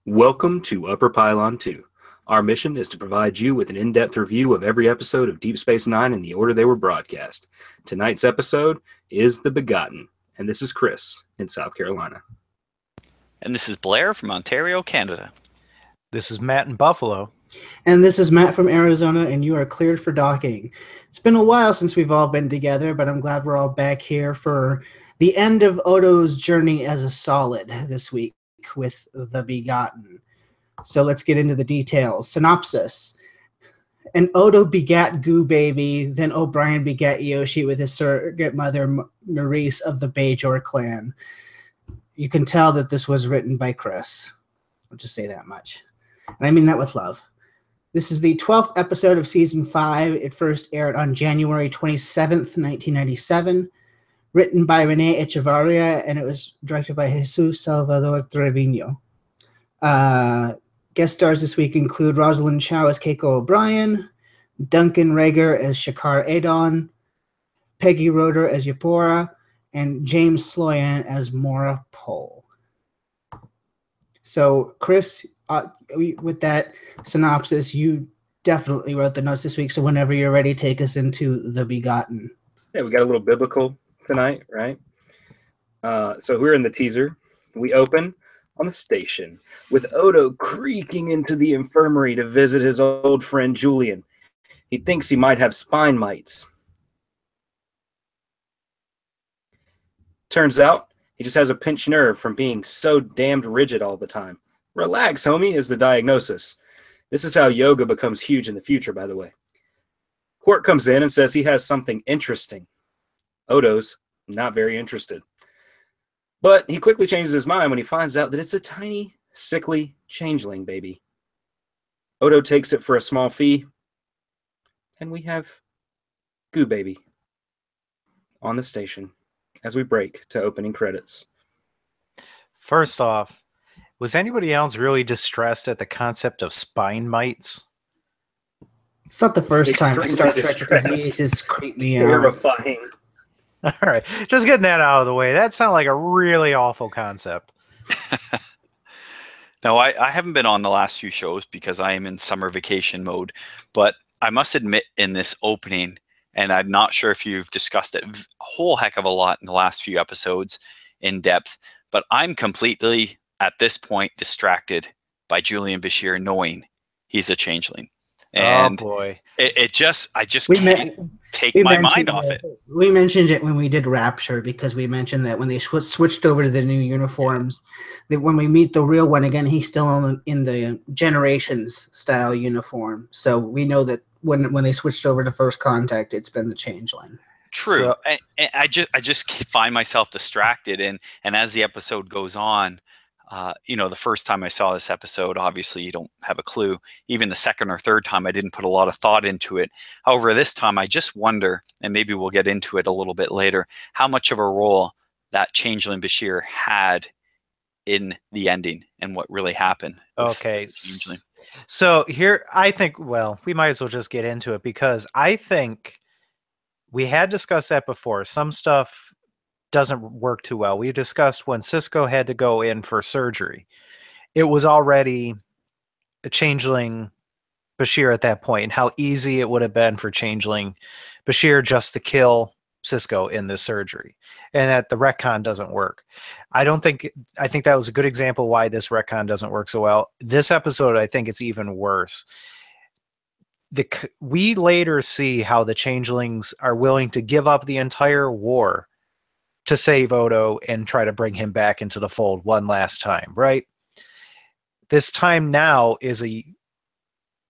Welcome to Upper Pylon 2. Our mission is to provide you with an in-depth review of every episode of Deep Space Nine in the order they were broadcast. Tonight's episode is The Begotten, and this is Chris in South Carolina. And this is Blair from Ontario, Canada. This is Matt in Buffalo. And this is Matt from Arizona, and you are cleared for docking. It's been a while since we've all been together, but I'm glad we're all back here for the end of Odo's journey as a solid this week with The Begotten. So let's get into the details. Synopsis. And Odo begat Goo Baby, then O'Brien begat Yoshi with his surrogate mother, Maurice of the Bajor clan. You can tell that this was written by Chris. I'll just say that much. And I mean that with love. This is the 12th episode of Season 5. It first aired on January 27th, 1997. Written by Renee Echevarria, and it was directed by Jesus Salvador Trevino. Guest stars this week include Rosalind Chow as Keiko O'Brien, Duncan Rager as Shakar Adon, Peggy Roeder as Yapora, and James Sloyan as Maura Pole. So, Chris, with that synopsis, you definitely wrote the notes this week, so whenever you're ready, take us into The Begotten. Yeah, we got a little biblical tonight, right? So we're in the teaser. We open on the station with Odo creaking into the infirmary to visit his old friend Julian. He thinks he might have spine mites. Turns out he just has a pinched nerve from being so damned rigid all the time. Relax, homie, is the diagnosis. This is how yoga becomes huge in the future, by the way. Quark comes in and says he has something interesting. Odo's not very interested. But he quickly changes his mind when he finds out that it's a tiny, sickly changeling baby. Odo takes it for a small fee, and we have Goo Baby on the station as we break to opening credits. First off, was anybody else really distressed at the concept of spine mites? It's not the first time Star Trek diseases creep me out. Terrifying. All right, just getting that out of the way. That sounded like a really awful concept. No, I haven't been on the last few shows because I am in summer vacation mode. But I must admit in this opening, and I'm not sure if you've discussed it a whole heck of a lot in the last few episodes in depth, but I'm completely, at this point, distracted by Julian Bashir knowing he's a changeling. And oh boy. I just can't take my mind off it. We mentioned it when we did Rapture because we mentioned that when they switched over to the new uniforms, that when we meet the real one again, he's still in the Generations style uniform. So we know that when they switched over to First Contact, it's been the changeling. True. So, I just find myself distracted, and as the episode goes on, the first time I saw this episode, obviously you don't have a clue. Even the second or third time, I didn't put a lot of thought into it. However, this time I just wonder, and maybe we'll get into it a little bit later, how much of a role that changeling Bashir had in the ending and what really happened. Okay. So here, I think, well, we might as well just get into it because I think we had discussed that before. Some stuff doesn't work too well. We discussed when Cisco had to go in for surgery. It was already a changeling Bashir at that point, and how easy it would have been for changeling Bashir just to kill Cisco in this surgery, and that the retcon doesn't work. I think that was a good example why this retcon doesn't work so well. This episode, I think it's even worse. We later see how the changelings are willing to give up the entire war to save Odo and try to bring him back into the fold one last time, right? This time now is a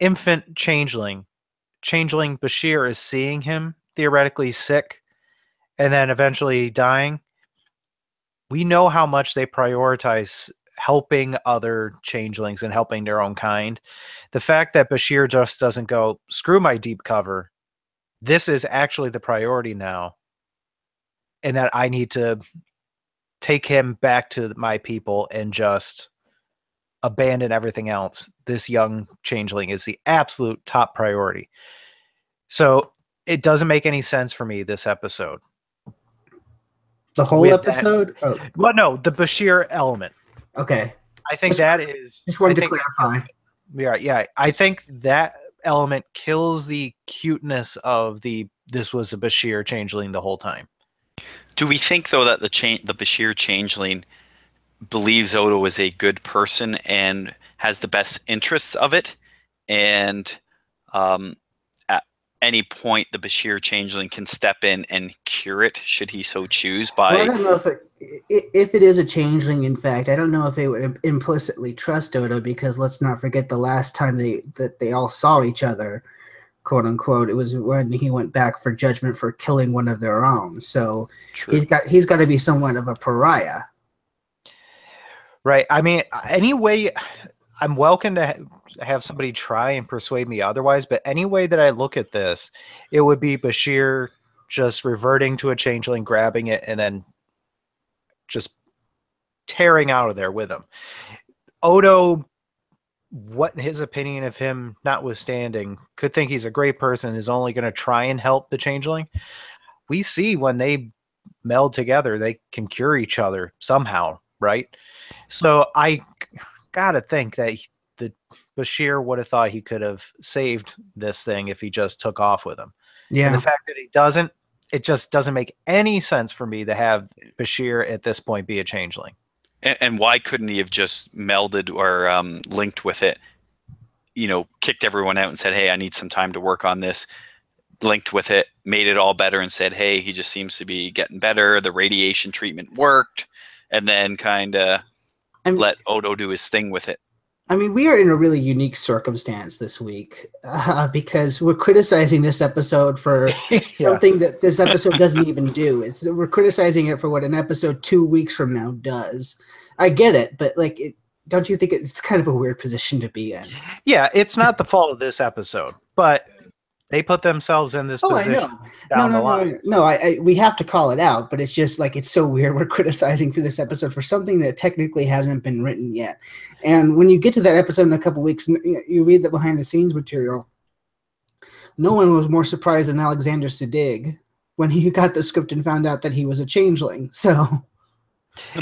infant changeling. Changeling Bashir is seeing him theoretically sick and then eventually dying. We know how much they prioritize helping other changelings and helping their own kind. The fact that Bashir just doesn't go, screw my deep cover, this is actually the priority now, and that I need to take him back to my people and just abandon everything else. This young changeling is the absolute top priority. So it doesn't make any sense for me, this episode. The whole episode? Well, no, the Bashir element. Okay. I think that is. Just wanted I to think that clarify. kills it. Yeah. I think that element kills the cuteness of this was a Bashir changeling the whole time. Do we think though that the Bashir changeling believes Odo is a good person and has the best interests of it, and at any point the Bashir changeling can step in and cure it should he so choose Well, I by don't know if it is a changeling. In fact, I don't know if they would implicitly trust Odo, because let's not forget the last time they all saw each other, quote unquote. It was when he went back for judgment for killing one of their own. So True. he's got to be somewhat of a pariah. Right. I mean, anyway, I'm welcome to have somebody try and persuade me otherwise, but any way that I look at this, it would be Bashir just reverting to a changeling, grabbing it, and then just tearing out of there with him. Odo, what his opinion of him notwithstanding, could think he's a great person, is only going to try and help the changeling. We see when they meld together, they can cure each other somehow, right? So I gotta think that the Bashir would have thought he could have saved this thing if he just took off with him. Yeah. And the fact that he doesn't, it just doesn't make any sense for me to have Bashir at this point be a changeling. and why couldn't he have just melded or linked with it, kicked everyone out and said, hey, I need some time to work on this, linked with it, made it all better, and said, hey, he just seems to be getting better, the radiation treatment worked, and then kind of let Odo do his thing with it. I mean, we are in a really unique circumstance this week because we're criticizing this episode for something that this episode doesn't even do. We're criticizing it for what an episode 2 weeks from now does. I get it, but don't you think it's kind of a weird position to be in? Yeah, it's not the fault of this episode, but they put themselves in this position down the line. No, we have to call it out, but it's just it's so weird. We're criticizing for this episode for something that technically hasn't been written yet. And when you get to that episode in a couple weeks, you read the behind the scenes material. No one was more surprised than Alexander Siddig when he got the script and found out that he was a changeling. So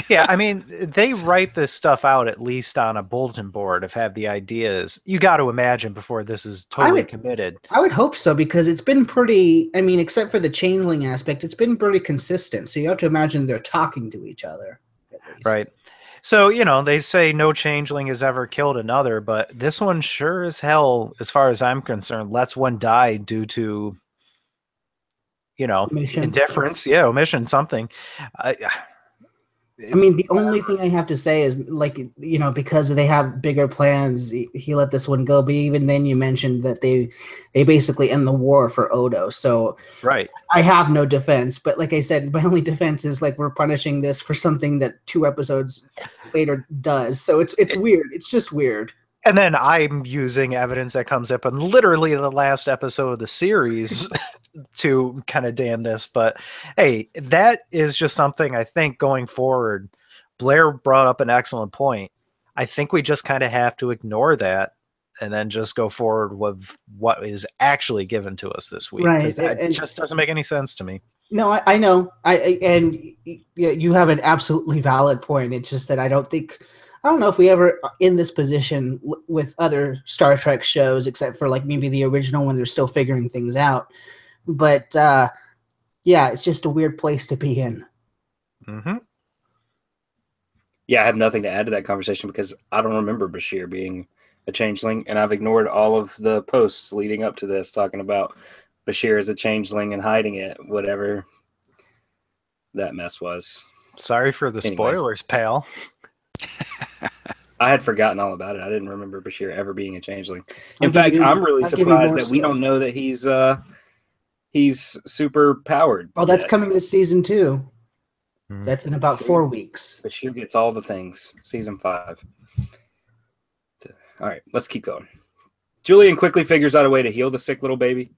yeah, I mean, they write this stuff out at least on a bulletin board have the ideas. You got to imagine before this is totally committed. I would hope so, because it's been pretty, I mean, except for the changeling aspect, it's been pretty consistent. So you have to imagine they're talking to each other. Right. So, they say no changeling has ever killed another, but this one sure as hell, as far as I'm concerned, lets one die due to, omission. Indifference. Yeah, omission, something. I mean, the only thing I have to say is, because they have bigger plans, he let this one go. But even then, you mentioned that they basically end the war for Odo. So right, I have no defense. But like I said, my only defense is we're punishing this for something that 2 episodes later does. So it's weird. It's just weird. And then I'm using evidence that comes up in literally the last episode of the series to kind of damn this. But hey, that is just something I think going forward. Blair brought up an excellent point. I think we just kind of have to ignore that and then just go forward with what is actually given to us this week. Because that just doesn't make any sense to me. No, I know. And you have an absolutely valid point. It's just that I don't know if we ever in this position with other Star Trek shows, except for maybe the original when they're still figuring things out. But yeah, it's just a weird place to be in. Mm-hmm. Yeah, I have nothing to add to that conversation because I don't remember Bashir being a changeling, and I've ignored all of the posts leading up to this talking about Bashir as a changeling and hiding it, whatever that mess was. Sorry for the spoilers, pal. I had forgotten all about it. I didn't remember Bashir ever being a changeling. In fact, I'm really surprised that we don't know that he's super powered. Oh, that's coming this season 2. Mm-hmm. That's in about 4 weeks. Bashir gets all the things. Season 5. All right, let's keep going. Julian quickly figures out a way to heal the sick little baby.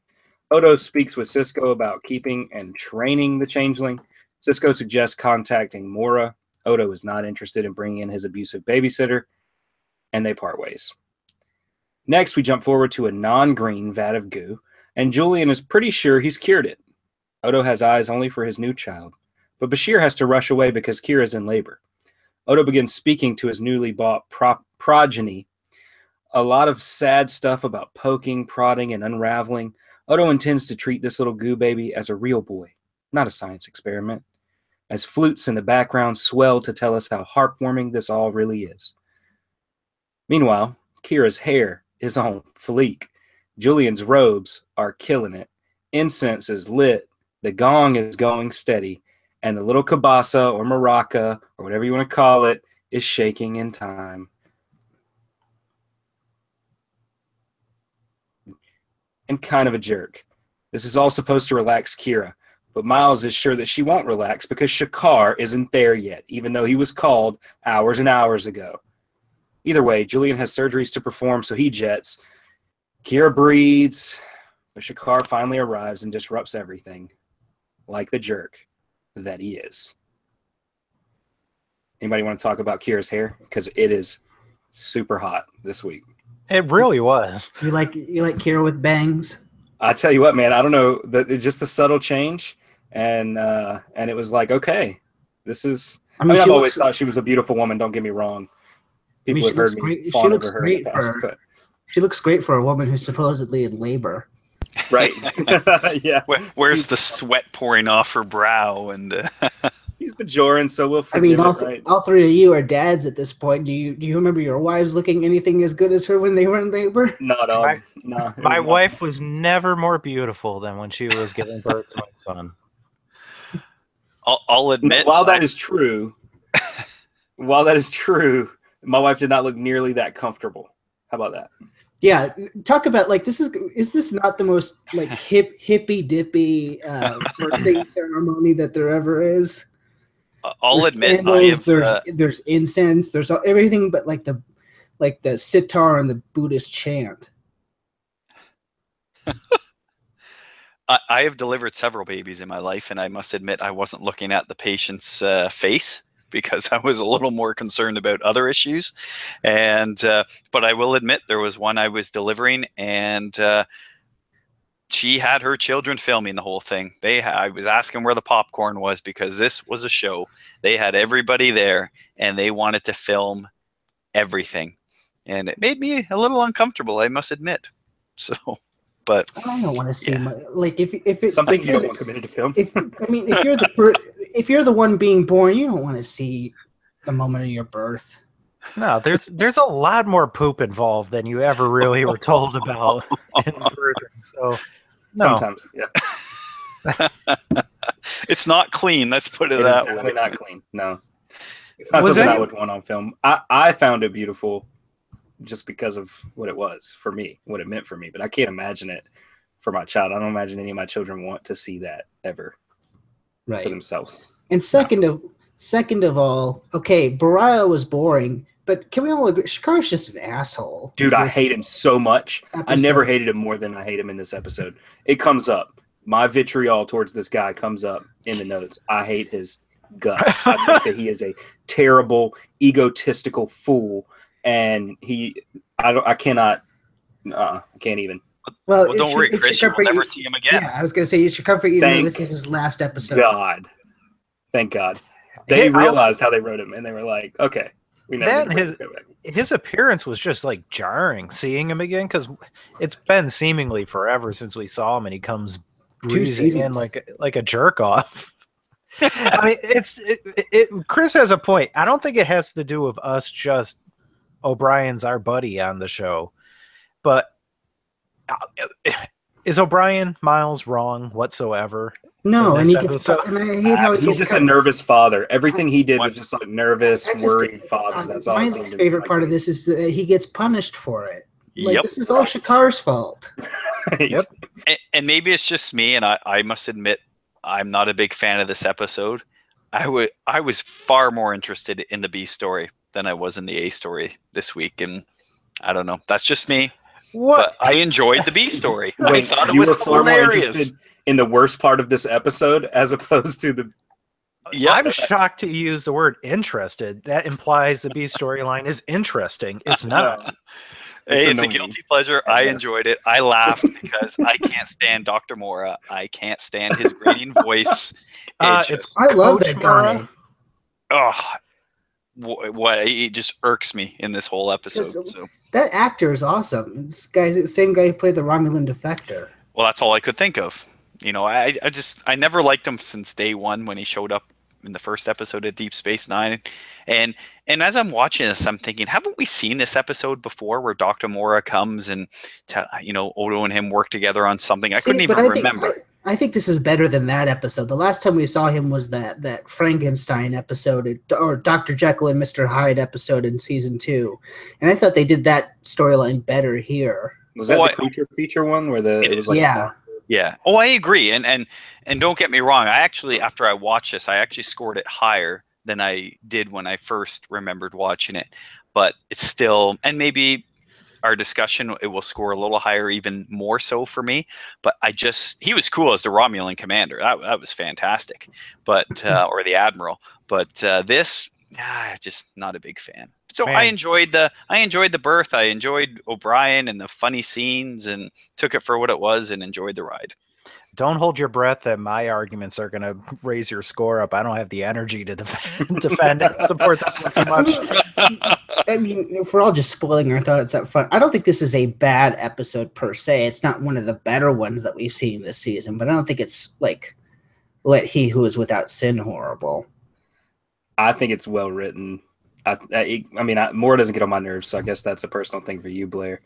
Odo speaks with Sisko about keeping and training the changeling. Sisko suggests contacting Mora. Odo is not interested in bringing in his abusive babysitter, and they part ways. Next, we jump forward to a non-green vat of goo, and Julian is pretty sure he's cured it. Odo has eyes only for his new child, but Bashir has to rush away because Kira's in labor. Odo begins speaking to his newly bought progeny. A lot of sad stuff about poking, prodding, and unraveling. Odo intends to treat this little goo baby as a real boy, not a science experiment, as flutes in the background swell to tell us how heartwarming this all really is. Meanwhile, Kira's hair is on fleek. Julian's robes are killing it. Incense is lit. The gong is going steady. And the little kabasa or maraca, or whatever you want to call it, is shaking in time. And kind of a jerk. This is all supposed to relax Kira, but Miles is sure that she won't relax because Shakar isn't there yet, even though he was called hours and hours ago. Either way, Julian has surgeries to perform, so he jets. Kira breathes, but Shakar finally arrives and disrupts everything, like the jerk that he is. Anybody want to talk about Kira's hair? Because it is super hot this week. It really was. You like Kira with bangs? I tell you what, man, I don't know, just the subtle change, and it was like, okay, this is. I mean, I've always thought she was a beautiful woman. Don't get me wrong. People have heard me fawn over her in the past. She looks great for a woman who's supposedly in labor. Right. Yeah. Where's the sweat pouring off her brow? And he's Bajoran, so we'll forgive it, all three of you are dads at this point. Do you remember your wives looking anything as good as her when they were in labor? Not all. No. My wife was never more beautiful than when she was giving birth to my son. I'll admit, while that is true, my wife did not look nearly that comfortable. How about that? Yeah, talk about like is this not the most like hippy dippy birthday ceremony that there ever is? I'll admit, there's incense, there's everything but like the sitar and the Buddhist chant. I have delivered several babies in my life, and I must admit I wasn't looking at the patient's face because I was a little more concerned about other issues. And but I will admit there was one I was delivering, and she had her children filming the whole thing. I was asking where the popcorn was because this was a show. They had everybody there, and they wanted to film everything, and it made me a little uncomfortable, I must admit. So, but I don't want to see if it's something you don't want committed to film. If you're the one being born, you don't want to see the moment of your birth. No, there's a lot more poop involved than you ever really were told about in birthing. So sometimes, yeah. It's not clean. Let's put it that way. Not clean. No, it's not something I would want on film. I found it beautiful just because of what it was for me, what it meant for me. But I can't imagine it for my child. I don't imagine any of my children want to see that ever. Right. For themselves. And second of all, okay, Baraya was boring, but can we all agree Shakar's just an asshole? Dude, I hate him so much. I never hated him more than I hate him in this episode. It comes up. My vitriol towards this guy comes up in the notes. I hate his guts. I think that he is a terrible, egotistical fool, and I can't even. Well, don't worry, Chris. You'll never see him again. Yeah, I was going to say, you should comfort you to know this is his last episode. Thank God. They realized how they wrote him, and they were like, okay. His appearance was just like jarring, seeing him again, because it's been seemingly forever since we saw him, and he comes breezing in like a jerk off. I mean, Chris has a point. I don't think it has to do with us just O'Brien's our buddy on the show, but is O'Brien Miles wrong whatsoever? No, and I hate how he's just a nervous father. Everything he did was just like nervous, worried father. That's all. My least favorite part of this is that he gets punished for it. Like, this is all Shakar's fault. Yep. And maybe it's just me, and I must admit I'm not a big fan of this episode. I was far more interested in the B story than I was in the A story this week, and I don't know. That's just me. What? But I enjoyed the B story. I thought it was hilarious. In the worst part of this episode, as opposed to the. Yeah, I'm shocked to use the word interested. That implies the B storyline is interesting. It's not. It's a guilty pleasure. I enjoyed it. I laughed because I can't stand Dr. Mora. I can't stand his grating voice. I love that guy. Oh, what it just irks me in this whole episode. So that actor is awesome. This guy's the same guy who played the Romulan defector. well, that's all I could think of. You know, I never liked him since day one when he showed up in the first episode of Deep Space Nine, and as I'm watching this, I'm thinking, haven't we seen this episode before where Dr. Mora comes and Odo and him work together on something? I couldn't even remember. I think this is better than that episode. The last time we saw him was that Frankenstein episode, or Dr. Jekyll and Mr. Hyde episode in season 2, and I thought they did that storyline better here. Was that the creature feature one where it was like Yeah. Oh, I agree. And don't get me wrong. I actually, after I watched this, I actually scored it higher than I did when I first remembered watching it. But it's still, and maybe our discussion, it will score a little higher, even more so for me. But he was cool as the Romulan commander. That was fantastic. But, or the admiral. But this, just not a big fan. So man. I enjoyed the birth. I enjoyed O'Brien and the funny scenes, and took it for what it was and enjoyed the ride. Don't hold your breath that my arguments are going to raise your score up. I don't have the energy to defend and support this one too much. I mean, if we're all just spoiling our thoughts up front, I don't think this is a bad episode per se. It's not one of the better ones that we've seen this season, but I don't think it's like Let He Who Is Without Sin horrible. I think it's well written. I mean, Moore doesn't get on my nerves, so I guess that's a personal thing for you, Blair.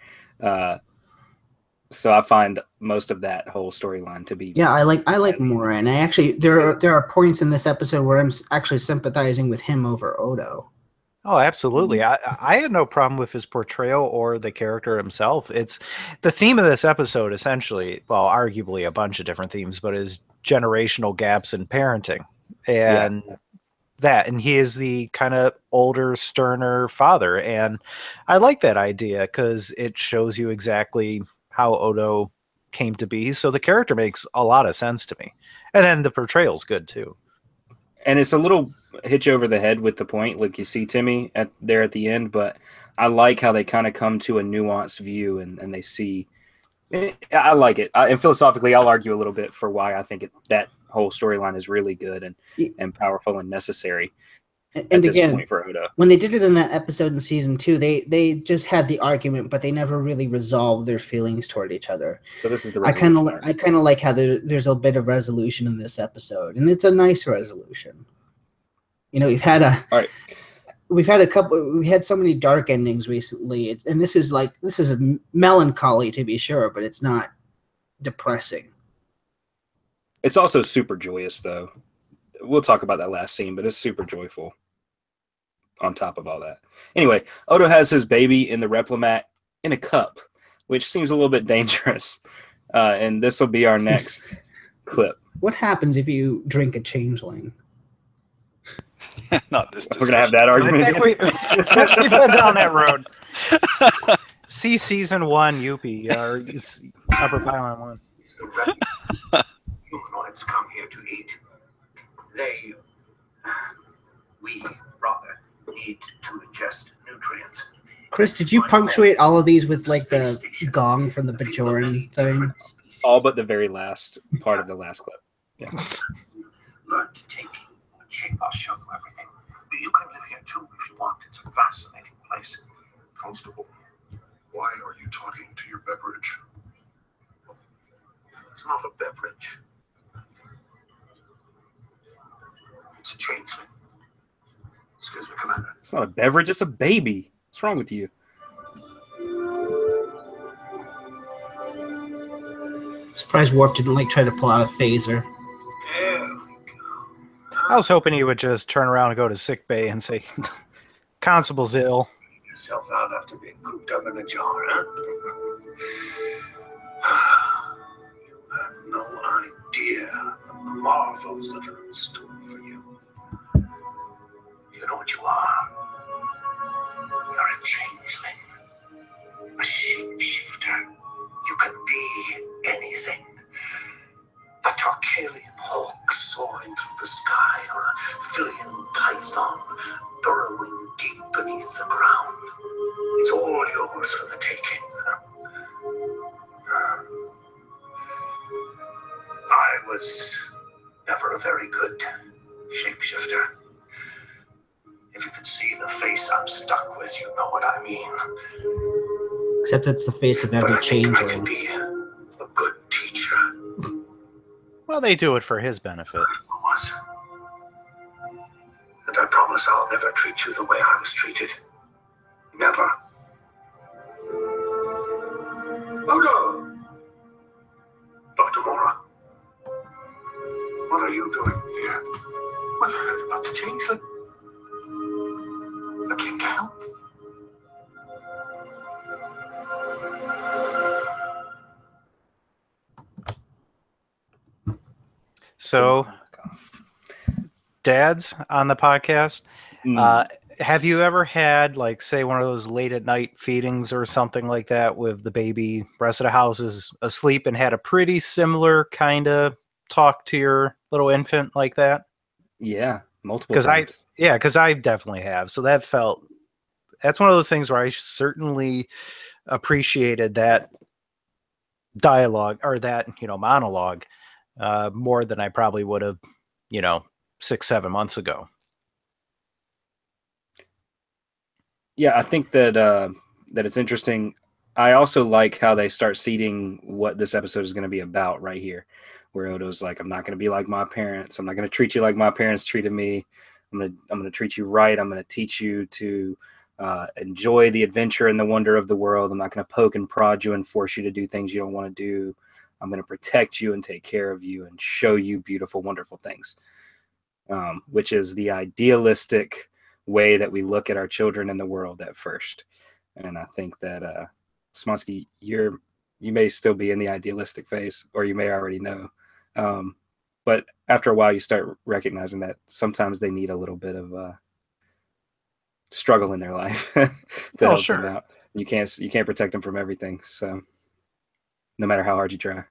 So I find most of that whole storyline to be. Yeah, I like Moore, and I actually there are points in this episode where I'm actually sympathizing with him over Odo. Oh, absolutely. I had no problem with his portrayal or the character himself. It's the theme of this episode, essentially, well, arguably a bunch of different themes, but is generational gaps in parenting. And and he is the kind of older, sterner father. And I like that idea because it shows you exactly how Odo came to be. So the character makes a lot of sense to me. And then the portrayal's good too. And it's a little hit you over the head with the point, like you see Timmy there at the end, but I like how they kind of come to a nuanced view and they see. I like it. And philosophically, I'll argue a little bit for why I think that whole storyline is really good and powerful and necessary. And again, for Odo. When they did it in that episode in season 2, they just had the argument, but they never really resolved their feelings toward each other. So this is the I kind of like how there's a bit of resolution in this episode, and it's a nice resolution. You know, we've had so many dark endings recently, and this is melancholy to be sure, but it's not depressing. It's also super joyous, though. We'll talk about that last scene, but it's super joyful on top of all that. Anyway, Odo has his baby in the Replimat in a cup, which seems a little bit dangerous. And this will be our next clip. What happens if you drink a changeling? Not this discussion. We're going to have that argument again. We've been down that road. See season 1, UP, or Upper Pylon 1. Humanoids come here to eat. We rather need to ingest nutrients. Chris, did you punctuate all of these with like the gong from the Bajoran thing? All but the very last part of the last clip. Yeah. Learn to take shape. I'll show you everything. You can live here too if you want. It's a fascinating place. Constable, why are you talking to your beverage? It's not a beverage. It's a changeling. Excuse me, Commander. It's not a beverage, it's a baby. What's wrong with you? Surprised Worf didn't try to pull out a phaser. There we go. I was hoping he would just turn around and go to sickbay and say, Constable's ill. Yourself out after being cooped up in a jar, huh? You have no idea of the marvels that are in store for you. You know what you are? You're a changeling. A shapeshifter. You can be anything. A Tarkalian hawk soaring through the sky, or a Philian python burrowing deep beneath the ground. It's all yours for the taking. I was never a very good shapeshifter. If you could see Except it's the face of every But I think I can changeling. be a good teacher. Well, they do it for his benefit. I was. And I promise I'll never treat you the way I was treated. Never. Oh no! Dr. Mora, what are you doing here? Well, I heard about the changeling. I came to help. So, dads on the podcast, have you ever had, like, say, one of those late at night feedings or something like that with the baby, rest of the house is asleep, and had a pretty similar kind of talk to your little infant like that? Yeah, multiple Because times. because I definitely have. So that's one of those things where I certainly appreciated that dialogue, or that, monologue, more than I probably would have, 6-7 months ago. Yeah, I think that that it's interesting. I also like how they start seeding what this episode is going to be about right here, where Odo's like, "I'm not going to be like my parents. I'm not going to treat you like my parents treated me. I'm gonna treat you right. I'm going to teach you to enjoy the adventure and the wonder of the world. I'm not going to poke and prod you and force you to do things you don't want to do. I'm going to protect you and take care of you and show you beautiful, wonderful things," which is the idealistic way that we look at our children in the world at first. And I think that Smonsky, you may still be in the idealistic phase, or you may already know, but after a while you start recognizing that sometimes they need a little bit of struggle in their life to help them out. You can't protect them from everything, so no matter how hard you try,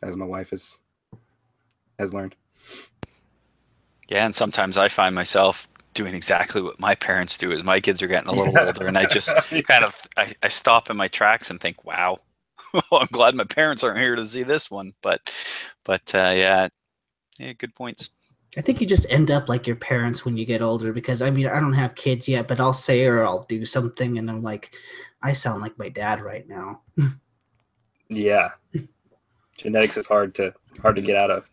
as my wife has learned. Yeah, and sometimes I find myself doing exactly what my parents do as my kids are getting a little older, and I just kind of I stop in my tracks and think, wow, I'm glad my parents aren't here to see this one. But yeah, good points. I think you just end up like your parents when you get older, because I mean, I don't have kids yet, but I'll say or I'll do something and I'm like, I sound like my dad right now. Yeah. Genetics is hard to get out of.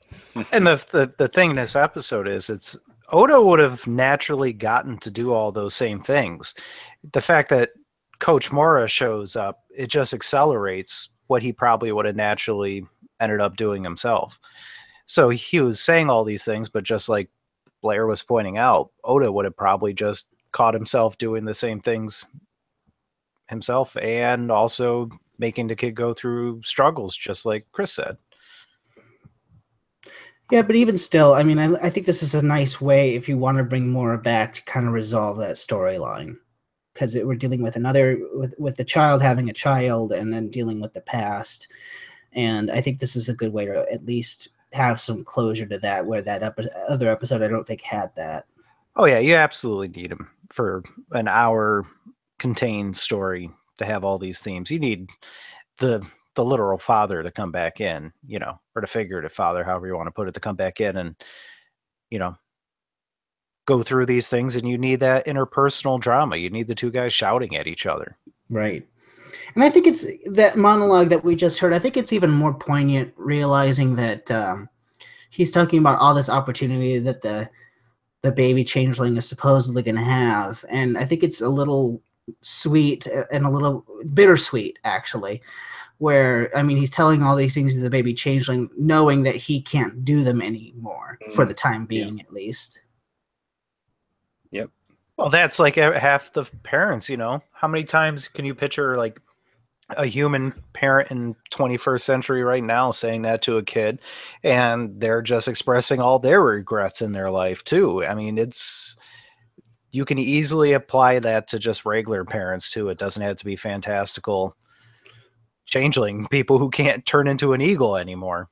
And the thing in this episode is, it's Odo would have naturally gotten to do all those same things. The fact that Coach Mora shows up, it just accelerates what he probably would have naturally ended up doing himself. So he was saying all these things, but just like Blair was pointing out, Odo would have probably just caught himself doing the same things himself, and also making the kid go through struggles, just like Chris said. Yeah, but even still, I mean, I think this is a nice way, if you want to bring Mora back, to kind of resolve that storyline, because we're dealing with with the child having a child, and then dealing with the past, and I think this is a good way to at least have some closure to that, where that other episode I don't think had that. Oh yeah, you absolutely need him for an hour contained story to have all these themes. You need the literal father to come back in, or the figurative father, however you want to put it, to come back in and, go through these things. And you need that interpersonal drama. You need the two guys shouting at each other. Right. And I think it's that monologue that we just heard, I think it's even more poignant, realizing that he's talking about all this opportunity that the baby changeling is supposedly going to have. And I think it's a little sweet and a little bittersweet, actually, where, I mean, he's telling all these things to the baby changeling, knowing that he can't do them anymore for the time being, at least. Yep. Well, that's like half the parents, How many times can you picture like a human parent in 21st century right now saying that to a kid, and they're just expressing all their regrets in their life too? I mean, you can easily apply that to just regular parents too. It doesn't have to be fantastical changeling people who can't turn into an eagle anymore.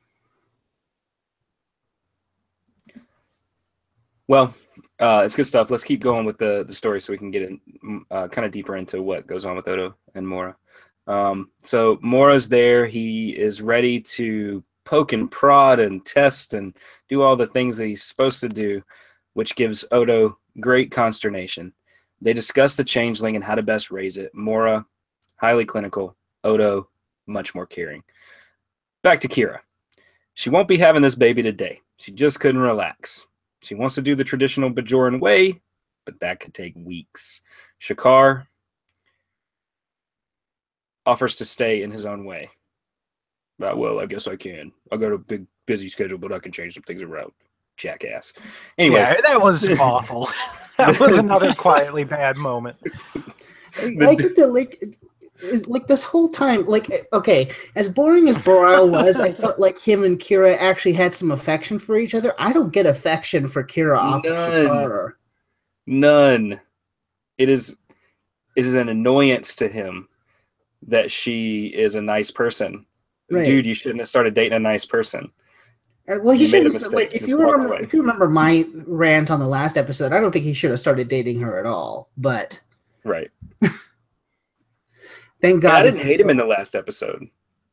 Well, it's good stuff. Let's keep going with the story so we can get in kind of deeper into what goes on with Odo and Mora. So Mora's there. He is ready to poke and prod and test and do all the things that he's supposed to do, which gives Odo great consternation. They discuss the changeling and how to best raise it. Mora, highly clinical. Odo, much more caring. Back to Kira. She won't be having this baby today. She just couldn't relax. She wants to do the traditional Bajoran way, but that could take weeks. Shakar offers to stay in his own way. Well, I guess I can. I got a big, busy schedule, but I can change some things around. Jackass. Anyway. Yeah, that was awful. That was another quietly bad moment. I get the like this whole time, like, okay, as boring as Boral was, I felt like him and Kira actually had some affection for each other. I don't get affection for Kira off of Shakara. None. It is an annoyance to him that she is a nice person. Right. Dude, you shouldn't have started dating a nice person. Well, he should have. Like, if you remember my rant on the last episode, I don't think he should have started dating her at all. But right. Thank God. I didn't hate him in the last episode.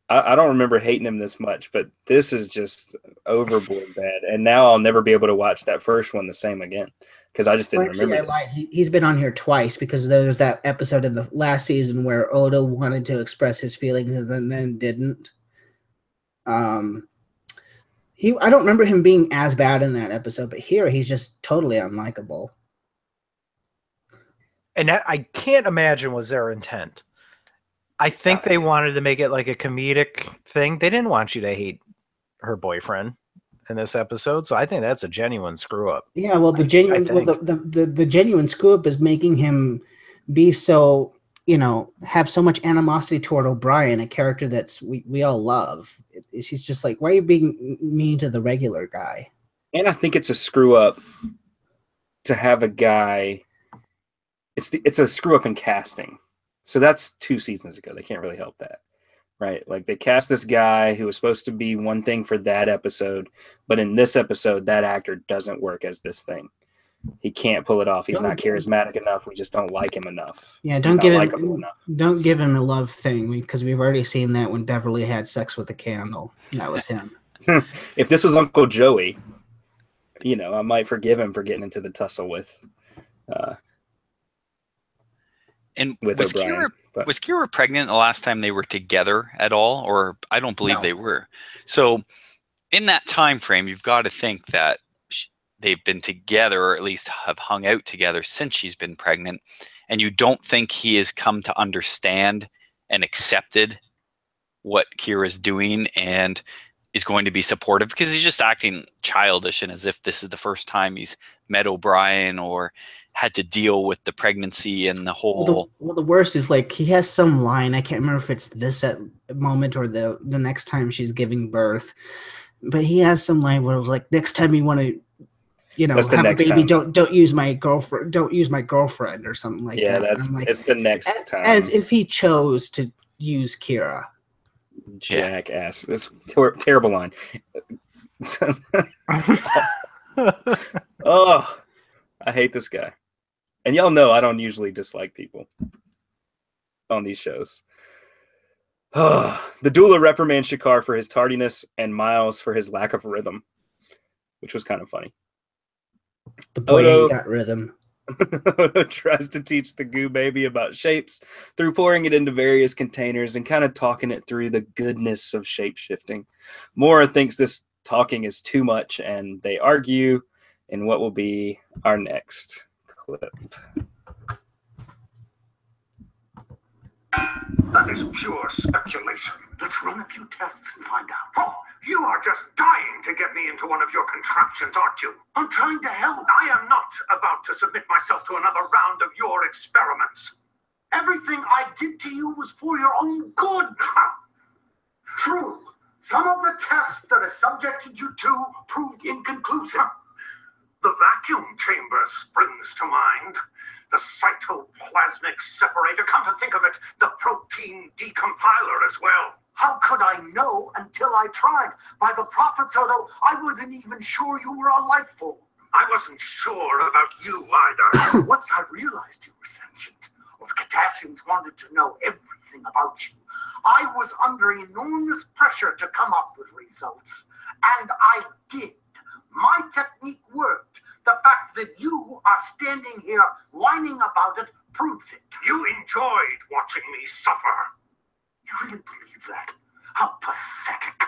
I don't remember hating him this much, but this is just overboard bad. And now I'll never be able to watch that first one the same again because I just didn't remember. I lied. He's been on here twice because there was that episode in the last season where Odo wanted to express his feelings and then didn't. I don't remember him being as bad in that episode, but here he's just totally unlikable. And that, I can't imagine was their intent. I think they wanted to make it like a comedic thing. They didn't want you to hate her boyfriend in this episode, so I think that's a genuine screw up. Yeah, well, the genuine screw up is making him be so, have so much animosity toward O'Brien, a character that's we all love. She's just like, why are you being mean to the regular guy? And I think it's a screw up to have a guy. It's a screw up in casting. So that's 2 seasons ago. They can't really help that, right? Like they cast this guy who was supposed to be one thing for that episode, but in this episode, that actor doesn't work as this thing. He can't pull it off. He's not charismatic enough. We just don't like him enough. Yeah, don't give him a love thing because we've already seen that when Beverly had sex with a candle. That was him. If this was Uncle Joey, I might forgive him for getting into the tussle with. And was Kira pregnant the last time they were together at all? Or I don't believe they were. So in that time frame, you've got to think that they've been together, or at least have hung out together since she's been pregnant. And you don't think he has come to understand and accepted what Kira's doing and is going to be supportive, because he's just acting childish and as if this is the first time he's met O'Brien or had to deal with the pregnancy and the whole. Well, the worst is like he has some line. I can't remember if it's this moment or the next time she's giving birth, but he has some line where it was like, next time you want to, have a baby, don't use my girlfriend. Don't use my girlfriend or something like that. Yeah, it's the next time. As if he chose to use Kira. Jackass. That's terrible line. Oh, I hate this guy. And y'all know I don't usually dislike people on these shows. The doula reprimands Shakar for his tardiness and Miles for his lack of rhythm, which was kind of funny. The boy ain't got rhythm. Odo tries to teach the goo baby about shapes through pouring it into various containers and kind of talking it through the goodness of shape-shifting. Mora thinks this talking is too much, and they argue in what will be our next clip. That is pure speculation. Let's run a few tests and find out. Oh, you are just dying to get me into one of your contraptions, aren't you? I'm trying to help. I am not about to submit myself to another round of your experiments. Everything I did to you was for your own good. True. Some of the tests that I subjected you to proved inconclusive. The vacuum chamber springs to mind. The cytoplasmic separator, come to think of it, the protein decompiler as well. How could I know until I tried? By the prophets, Odo, I wasn't even sure you were a life form. I wasn't sure about you either. Once I realized you were sentient, or the Cardassians wanted to know everything about you, I was under enormous pressure to come up with results. And I did. My technique worked. The fact that you are standing here whining about it proves it. You enjoyed watching me suffer. You really believe that? How pathetic.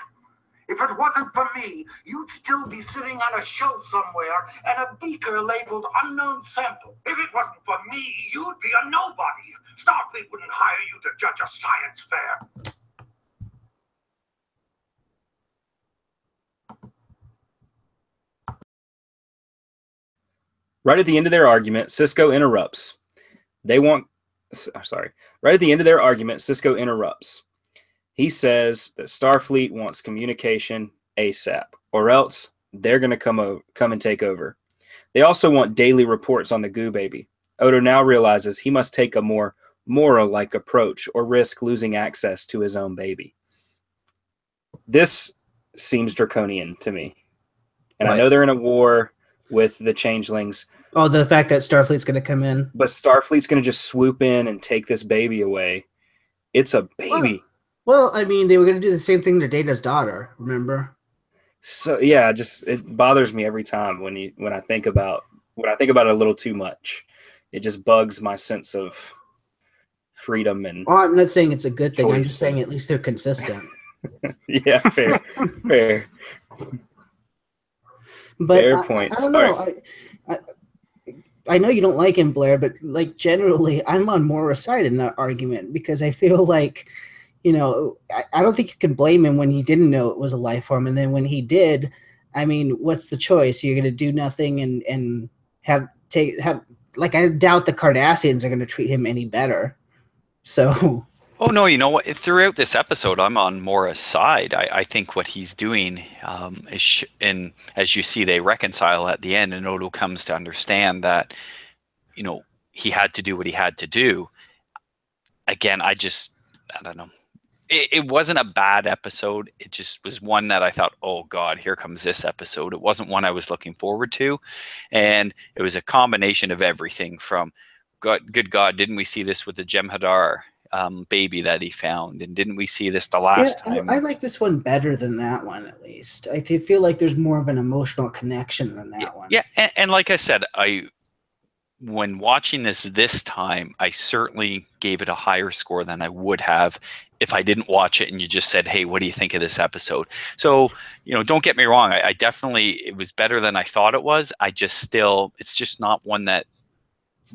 If it wasn't for me, you'd still be sitting on a shelf somewhere and a beaker labeled unknown sample. If it wasn't for me, you'd be a nobody. Starfleet wouldn't hire you to judge a science fair. Right at the end of their argument, Cisco interrupts. Right at the end of their argument, Cisco interrupts. He says that Starfleet wants communication ASAP, or else they're going to come and take over. They also want daily reports on the goo baby. Odo now realizes he must take a more Mora-like approach or risk losing access to his own baby. This seems draconian to me. And I know they're in a war with the changelings. Oh, the fact that Starfleet's going to come in. But Starfleet's going to just swoop in and take this baby away. It's a baby. Well, I mean, they were going to do the same thing to Data's daughter, remember? So yeah, it bothers me every time when I think about it a little too much. It just bugs my sense of freedom and. Oh, I'm not saying it's a good thing. Choice. I'm just saying at least they're consistent. Yeah, fair. But fair point. I don't know. I know you don't like him, Blair, but like generally, I'm on Mora's side in that argument because I feel like, you know, I don't think you can blame him when he didn't know it was a life form, and then when he did, I mean, what's the choice? You're going to do nothing and have like I doubt the Cardassians are going to treat him any better. So. Oh, no, you know what? Throughout this episode, I'm on Mora's side. I think what he's doing is, and as you see, they reconcile at the end, and Odo comes to understand that, you know, he had to do what he had to do. Again, I don't know. It wasn't a bad episode. It just was one that I thought, oh, God, here comes this episode. It wasn't one I was looking forward to. And it was a combination of everything from, good God, didn't we see this with the Jem'Hadar baby that he found? And didn't we see this the last time? I like this one better than that one, at least. I feel like there's more of an emotional connection than that one. Yeah, and like I said, when watching this time, I certainly gave it a higher score than I would have if I didn't watch it and you just said, hey, what do you think of this episode? So, you know, don't get me wrong. I definitely, it was better than I thought it was. It's just not one that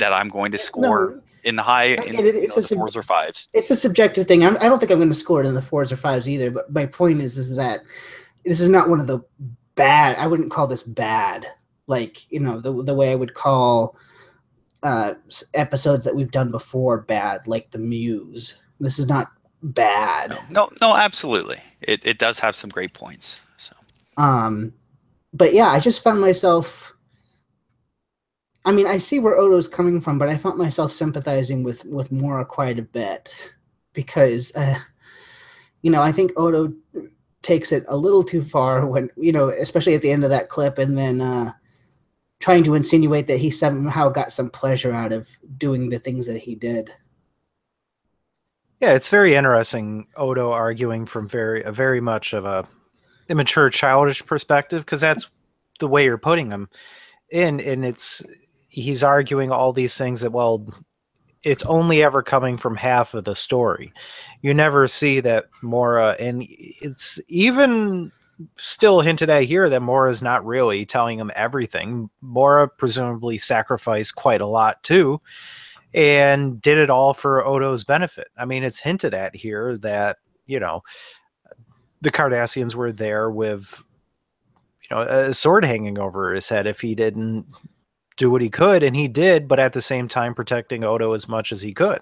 I'm going to score in the high, the 4s or 5s. It's a subjective thing. I don't think I'm going to score it in the 4s or 5s either, but my point is that this is not one of the bad, I wouldn't call this bad. Like, you know, the way I would call episodes that we've done before bad, like the Muse. This is not bad. No, absolutely. It does have some great points. So, but yeah, I just found myself. I mean, I see where Odo's coming from, but I found myself sympathizing with Mora quite a bit because, you know, I think Odo takes it a little too far when, you know, especially at the end of that clip, and then trying to insinuate that he somehow got some pleasure out of doing the things that he did. Yeah, it's very interesting, Odo arguing from very much of a immature, childish perspective, because that's the way you're putting him in, and he's arguing all these things that, well, it's only ever coming from half of the story. You never see that Mora, and it's even still hinted at here that Mora's not really telling him everything. Mora presumably sacrificed quite a lot too, and did it all for Odo's benefit. I mean, it's hinted at here that, you know, the Cardassians were there with, you know, a sword hanging over his head if he didn't do what he could, and he did, but at the same time protecting Odo as much as he could.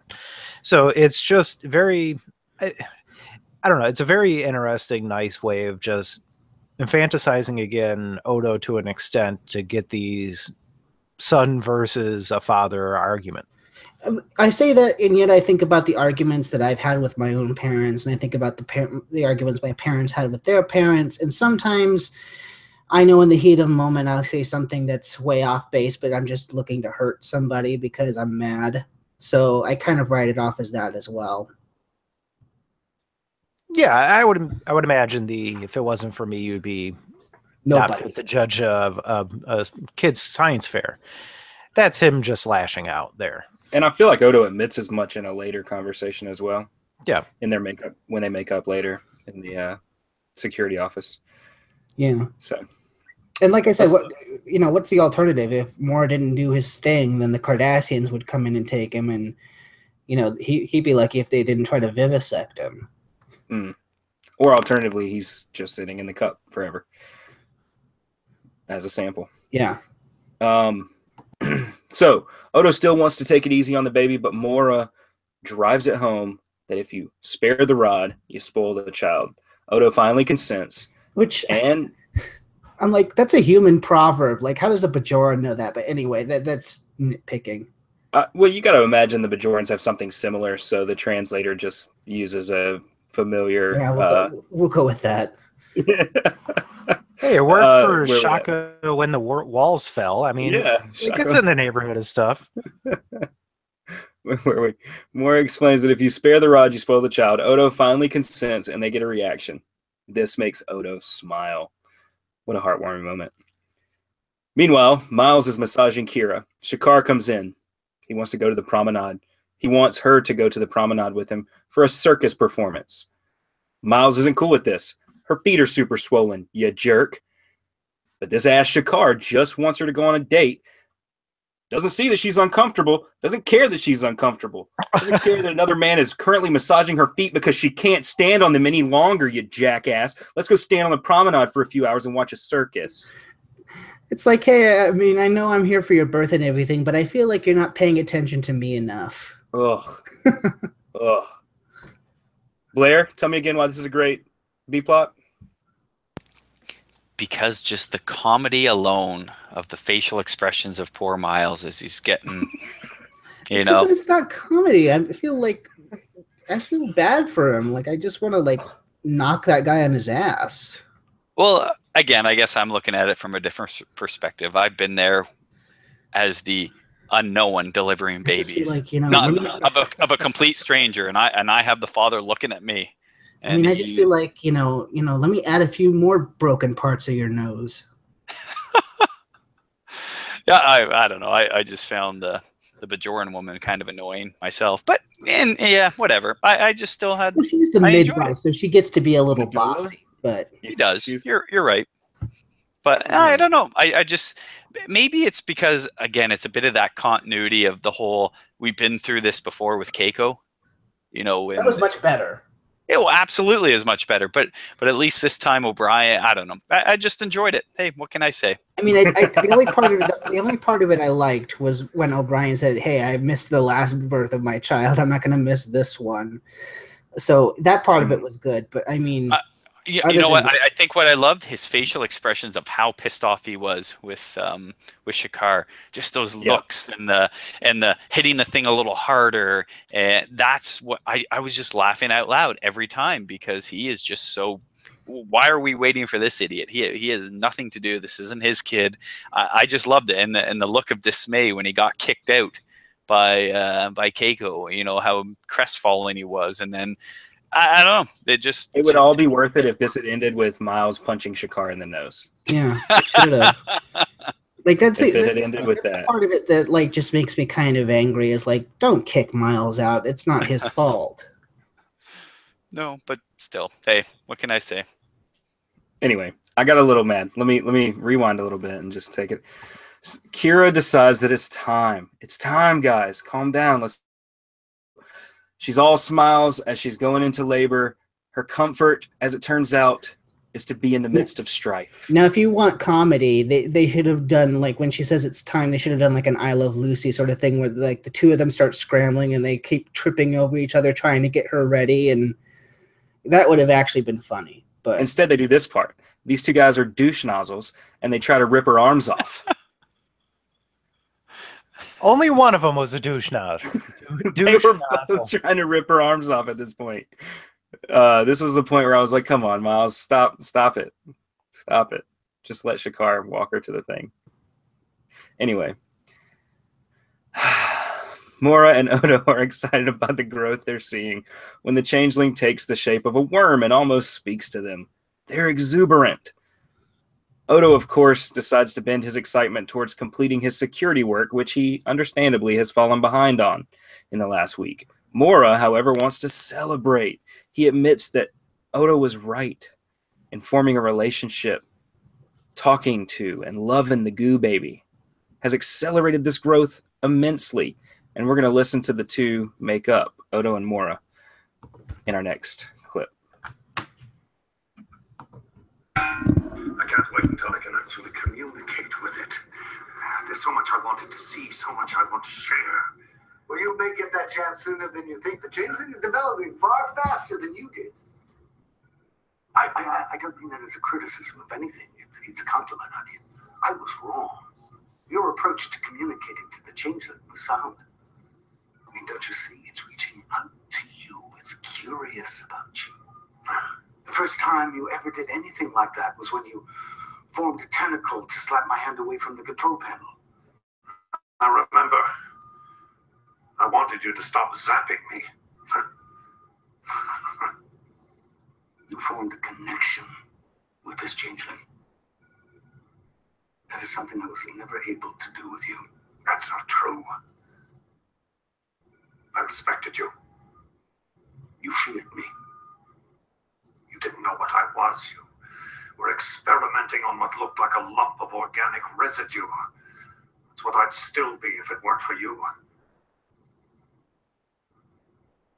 So it's just very, I don't know, it's a very interesting, nice way of just infantilizing again Odo to an extent to get these son versus a father argument. I say that, and yet I think about the arguments that I've had with my own parents, and I think about the arguments my parents had with their parents, and sometimes I know in the heat of the moment I'll say something that's way off base, but I'm just looking to hurt somebody because I'm mad. So I kind of write it off as that as well. Yeah, I would imagine if it wasn't for me, you'd be not Nobody. fit to judge a kid's science fair. That's him just lashing out there. And I feel like Odo admits as much in a later conversation as well. Yeah. In their makeup, when they make up later in the security office. Yeah. So. And like I said, what's the alternative? If Mora didn't do his thing, then the Cardassians would come in and take him, and he'd be lucky if they didn't try to vivisect him. Or alternatively, he's just sitting in the cup forever as a sample. Yeah. So Odo still wants to take it easy on the baby, but Mora drives it home that if you spare the rod, you spoil the child. Odo finally consents. And I'm like, that's a human proverb. Like, how does a Bajoran know that? But anyway, that's nitpicking. Well, you got to imagine the Bajorans have something similar, so the translator just uses a familiar. Yeah, we'll go with that. Hey, it worked for Shaka when the walls fell. I mean, it's in the neighborhood of stuff. Mora explains that if you spare the rod, you spoil the child. Odo finally consents, and they get a reaction. This makes Odo smile. What a heartwarming moment. Meanwhile, Miles is massaging Kira. Shakar comes in. He wants to go to the promenade. He wants her to go to the promenade with him for a circus performance. Miles isn't cool with this. Her feet are super swollen, you jerk. But this ass Shakar just wants her to go on a date. Doesn't see that she's uncomfortable. Doesn't care that she's uncomfortable. Doesn't care that another man is currently massaging her feet because she can't stand on them any longer, you jackass. Let's go stand on the promenade for a few hours and watch a circus. It's like, hey, I mean, I know I'm here for your birth and everything, but I feel like you're not paying attention to me enough. Ugh. Ugh. Blair, tell me again why this is a great B-plot. Because just the comedy alone of the facial expressions of poor Miles as he's getting, Except that it's not comedy. I feel bad for him. Like, I just want to knock that guy on his ass. Well, again, I guess I'm looking at it from a different perspective. I've been there as the unknown delivering babies, of a complete stranger, and I have the father looking at me. And I just feel like, let me add a few more broken parts of your nose. Yeah, I don't know. I just found the Bajoran woman kind of annoying myself. But, whatever. I just still had... Well, she's the midwife, so she gets to be a little bossy. But he does. You're right. But I don't know. I just... Maybe it's because, again, it's a bit of that continuity of the whole... We've been through this before with Keiko. That was much better. It absolutely is much better, but at least this time O'Brien, I don't know. I just enjoyed it. Hey, what can I say? I mean, the only part of it I liked was when O'Brien said, "Hey, I missed the last birth of my child. I'm not going to miss this one." So that part of it was good, but I mean, you know what? I think what I loved his facial expressions of how pissed off he was with Shakar. Just those looks and the hitting the thing a little harder. And that's what I was just laughing out loud every time because he is just so. Why are we waiting for this idiot? He has nothing to do. This isn't his kid. I just loved it, and the look of dismay when he got kicked out by Keiko. How crestfallen he was, and then. I don't know. It would all be worth it if this had ended with Miles punching Shakar in the nose. Yeah, it should have. That's that. Part of it that just makes me kind of angry is don't kick Miles out. It's not his fault. No, but still, hey, what can I say? Anyway, I got a little mad. Let me rewind a little bit and just take it. Kira decides that it's time. It's time, guys. Calm down. She's all smiles as she's going into labor. Her comfort, as it turns out, is to be in the midst of strife. Now, if you want comedy, they should have done, when she says it's time, they should have done an I Love Lucy sort of thing where the two of them start scrambling and they keep tripping over each other trying to get her ready, and that would have actually been funny. But instead, they do this part. These two guys are douche nozzles, and they try to rip her arms off. Only one of them was a douche nozzle. They were both trying to rip her arms off at this point. This was the point where I was like, come on, Miles, stop it. Stop it. Just let Shakar walk her to the thing. Anyway. Mora and Odo are excited about the growth they're seeing when the changeling takes the shape of a worm and almost speaks to them. They're exuberant. Odo, of course, decides to bend his excitement towards completing his security work, which he understandably has fallen behind on in the last week. Mora, however, wants to celebrate. He admits that Odo was right in forming a relationship, talking to and loving the goo baby has accelerated this growth immensely. And we're going to listen to the two make up, Odo and Mora, in our next clip. I can't wait until I can actually communicate with it. There's so much I wanted to see, so much I want to share. Well, you may get that chance sooner than you think. The changeling is developing far faster than you did. I don't mean that as a criticism of anything. It's a compliment. I mean, I was wrong. Your approach to communicating to the changeling was sound. I mean, don't you see? It's reaching out to you. It's curious about you. The first time you ever did anything like that was when you formed a tentacle to slap my hand away from the control panel. I remember. I wanted you to stop zapping me. You formed a connection with this changeling. That is something I was never able to do with you. That's not true. I respected you. You feared me. You didn't know what I was. You were experimenting on what looked like a lump of organic residue. It's what I'd still be if it weren't for you.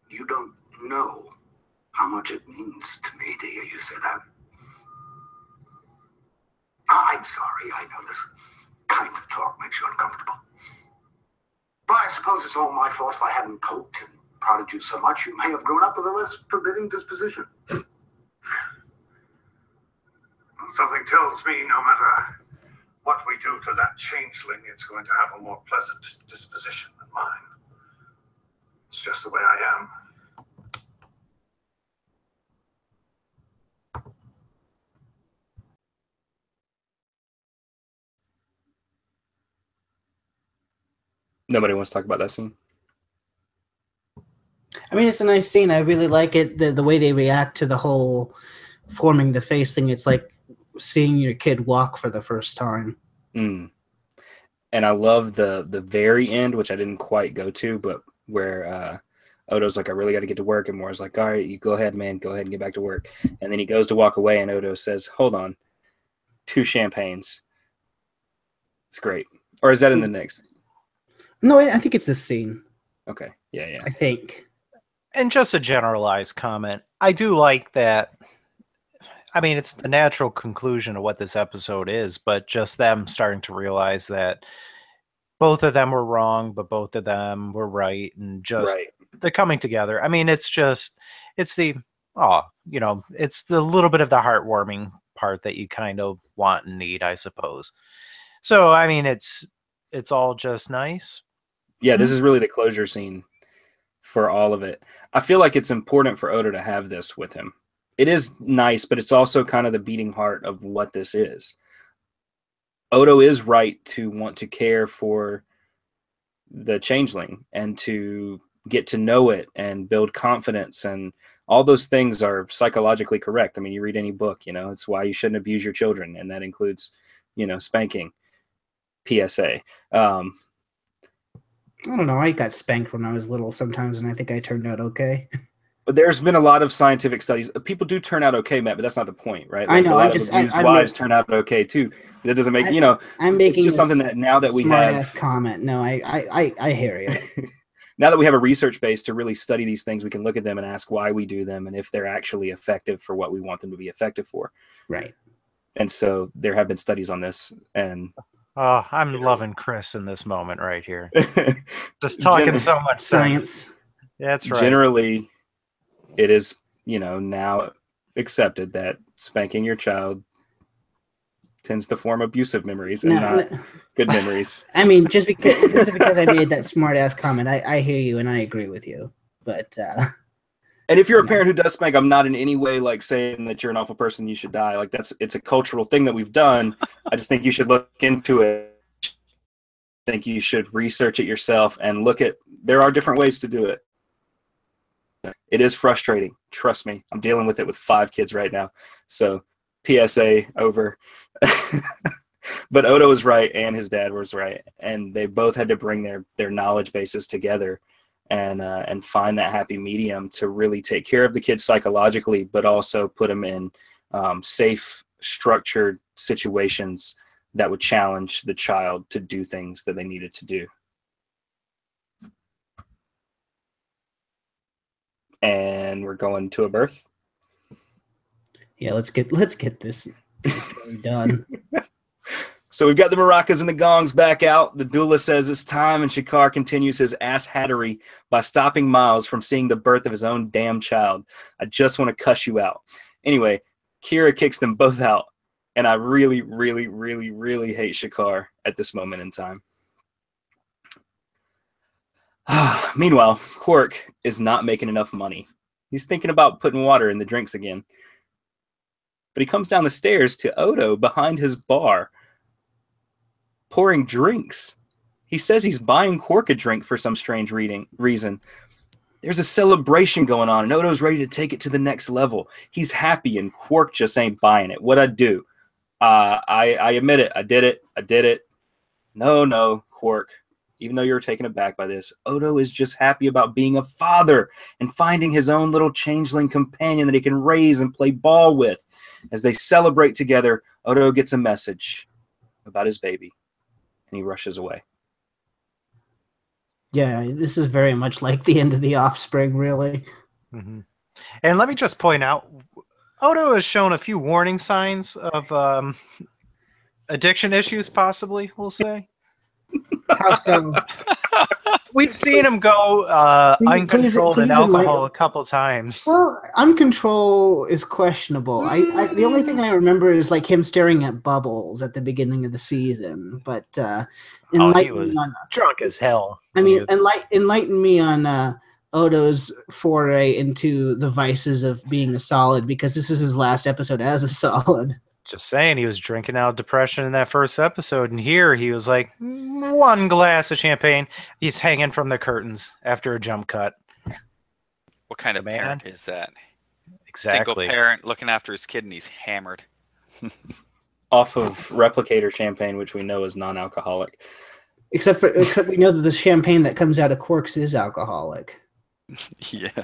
You don't know how much it means to me to hear you say that. I'm sorry, I know this kind of talk makes you uncomfortable. But I suppose it's all my fault if I hadn't coped and prodded you so much. You may have grown up with a less forbidding disposition. Something tells me no matter what we do to that changeling, it's going to have a more pleasant disposition than mine. It's just the way I am. Nobody wants to talk about that scene. I mean, it's a nice scene. I really like it. The way they react to the whole forming the face thing. It's like seeing your kid walk for the first time. Mm. And I love the very end, which I didn't quite go to, but where Odo's like, I really got to get to work. And Mora's like, all right, you go ahead, man. Go ahead and get back to work. And then he goes to walk away, and Odo says, hold on. 2 champagnes. It's great. Or is that in the next? No, I think it's this scene. Okay. Yeah. I think. And just a generalized comment. I do like that. I mean, it's the natural conclusion of what this episode is, but just them starting to realize that both of them were wrong, but both of them were right, and just they're coming together. I mean, it's the little bit of the heartwarming part that you kind of want and need, I suppose. So, I mean, it's all just nice. Yeah, this is really the closure scene for all of it. I feel like it's important for Odo to have this with him. It is nice, but it's also kind of the beating heart of what this is. Odo is right to want to care for the changeling and to get to know it and build confidence, and all those things are psychologically correct. I mean, you read any book, it's why you shouldn't abuse your children, and that includes, spanking. PSA. I don't know. I got spanked when I was little sometimes, and I think I turned out okay. But there's been a lot of scientific studies. People do turn out okay, Matt, but that's not the point, right? I know. A lot of abused wives turn out okay too. That doesn't make I'm making it's just something that now that we have comment. No, I hear you. Now that we have a research base to really study these things, we can look at them and ask why we do them and if they're actually effective for what we want them to be effective for. Right. And so there have been studies on this, and I'm loving Chris in this moment right here. Just talking so much science. Yeah, that's right. Generally, it is, now accepted that spanking your child tends to form abusive memories and not good memories. I mean, just because I made that smart ass comment, I hear you and I agree with you. But and if you're a parent who does spank, I'm not in any way like saying that you're an awful person, you should die. Like it's a cultural thing that we've done. I just think you should look into it. I think you should research it yourself and there are different ways to do it. It is frustrating. Trust me. I'm dealing with it with 5 kids right now. So PSA over. But Odo was right and his dad was right, and they both had to bring their knowledge bases together and find that happy medium to really take care of the kids psychologically, but also put them in safe, structured situations that would challenge the child to do things that they needed to do. And we're going to a birth. Yeah, let's get this story done. So we've got the maracas and the gongs back out. The doula says it's time, and Shakar continues his ass hattery by stopping Miles from seeing the birth of his own damn child. I just want to cuss you out. Anyway, Kira kicks them both out, and I really, really, really, really hate Shakar at this moment in time. Meanwhile, Quark is not making enough money. He's thinking about putting water in the drinks again. But he comes down the stairs to Odo behind his bar, pouring drinks. He says he's buying Quark a drink for some strange reason. There's a celebration going on, and Odo's ready to take it to the next level. He's happy, and Quark just ain't buying it. What'd I do? I admit it. I did it. No, Quark. Even though you're taken aback by this, Odo is just happy about being a father and finding his own little changeling companion that he can raise and play ball with. As they celebrate together, Odo gets a message about his baby, and he rushes away. Yeah, this is very much like the end of The Offspring, really. Mm-hmm. And let me just point out, Odo has shown a few warning signs of addiction issues, possibly, we'll say. How so? We've seen him go uncontrolled in alcohol a couple times. Well, uncontrol is questionable. The only thing I remember is like him staring at bubbles at the beginning of the season. But he was drunk as hell. I mean, enlighten me on Odo's foray into the vices of being a solid, because this is his last episode as a solid. Just saying, he was drinking out depression in that first episode, and here he was like, one glass of champagne. He's hanging from the curtains after a jump cut. What kind of parent is that? Exactly. Single parent looking after his kid, and he's hammered. Off of replicator champagne, which we know is non-alcoholic. Except we know that the champagne that comes out of corks is alcoholic. Yeah.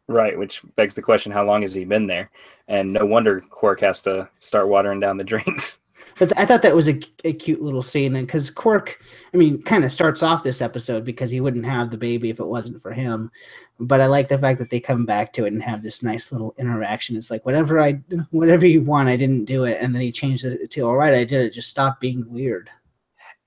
Right, which begs the question, how long has he been there? And no wonder Quark has to start watering down the drinks. But I thought that was a cute little scene, and because Quark, I mean, kind of starts off this episode because he wouldn't have the baby if it wasn't for him. But I like the fact that they come back to it and have this nice little interaction. It's like, whatever you want, I didn't do it. And then he changed it to, all right, I did it. Just stop being weird.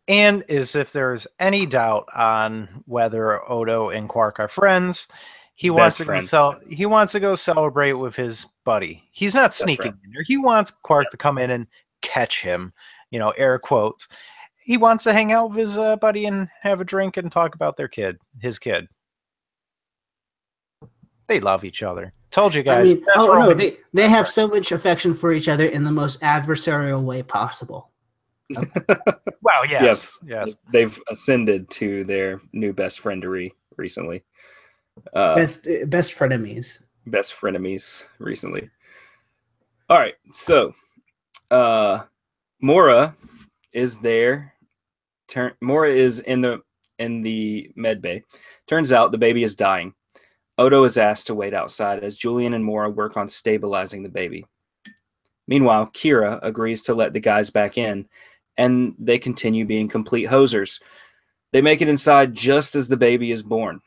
And as if there's any doubt on whether Odo and Quark are friends, he wants to go celebrate with his buddy. He's not sneaking in there. He wants Quark to come in and catch him, air quotes. He wants to hang out with his buddy and have a drink and talk about his kid. They love each other. Told you guys. I mean, they have so much affection for each other in the most adversarial way possible. Wow, yes. They've ascended to their new best friendery recently. Best frenemies. Best frenemies recently. All right, so Mora is there. Mora is in the med bay. Turns out the baby is dying. Odo is asked to wait outside as Julian and Mora work on stabilizing the baby. Meanwhile, Kira agrees to let the guys back in, and they continue being complete hosers. They make it inside just as the baby is born.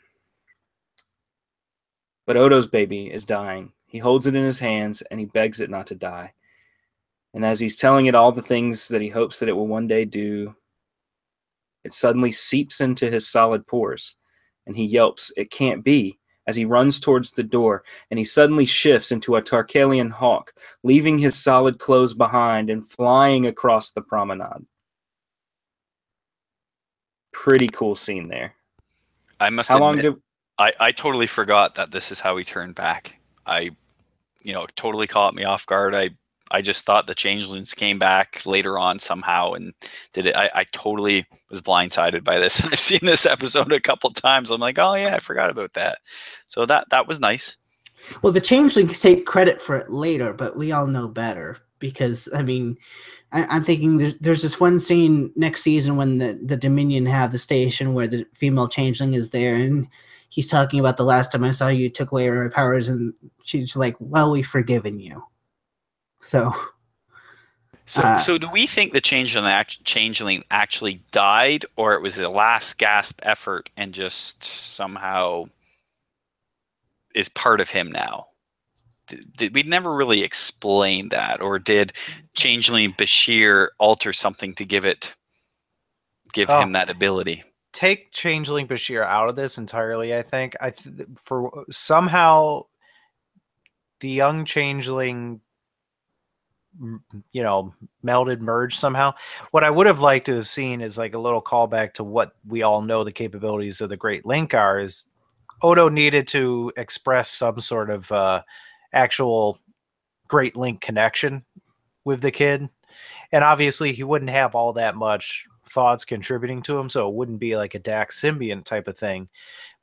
But Odo's baby is dying. He holds it in his hands, and he begs it not to die. And as he's telling it all the things that he hopes that it will one day do, it suddenly seeps into his solid pores, and he yelps, "It can't be," as he runs towards the door, and he suddenly shifts into a Tarkalian hawk, leaving his solid clothes behind and flying across the promenade. Pretty cool scene there. I must admit, I totally forgot that this is how he turned back. Totally caught me off guard. I just thought the changelings came back later on somehow and did it. I totally was blindsided by this. I've seen this episode a couple times. I'm like, oh yeah, I forgot about that. So that was nice. Well, the changelings take credit for it later, but we all know better because, I mean, I'm thinking there's this one scene next season when the Dominion have the station where the female changeling is there, and he's talking about the last time I saw you took away her powers, and she's like, "Well, we've forgiven you." So do we think the changeling actually died, or it was a last gasp effort and just somehow is part of him now? We never really explained that, or did changeling Bashir alter something to give him that ability? Take changeling Bashir out of this entirely. I think for somehow the young changeling, merged somehow. What I would have liked to have seen is like a little callback to what we all know the capabilities of the Great Link are. Is Odo needed to express some sort of actual Great Link connection with the kid, and obviously he wouldn't have all that much thoughts contributing to him, so it wouldn't be like a Dax symbiont type of thing.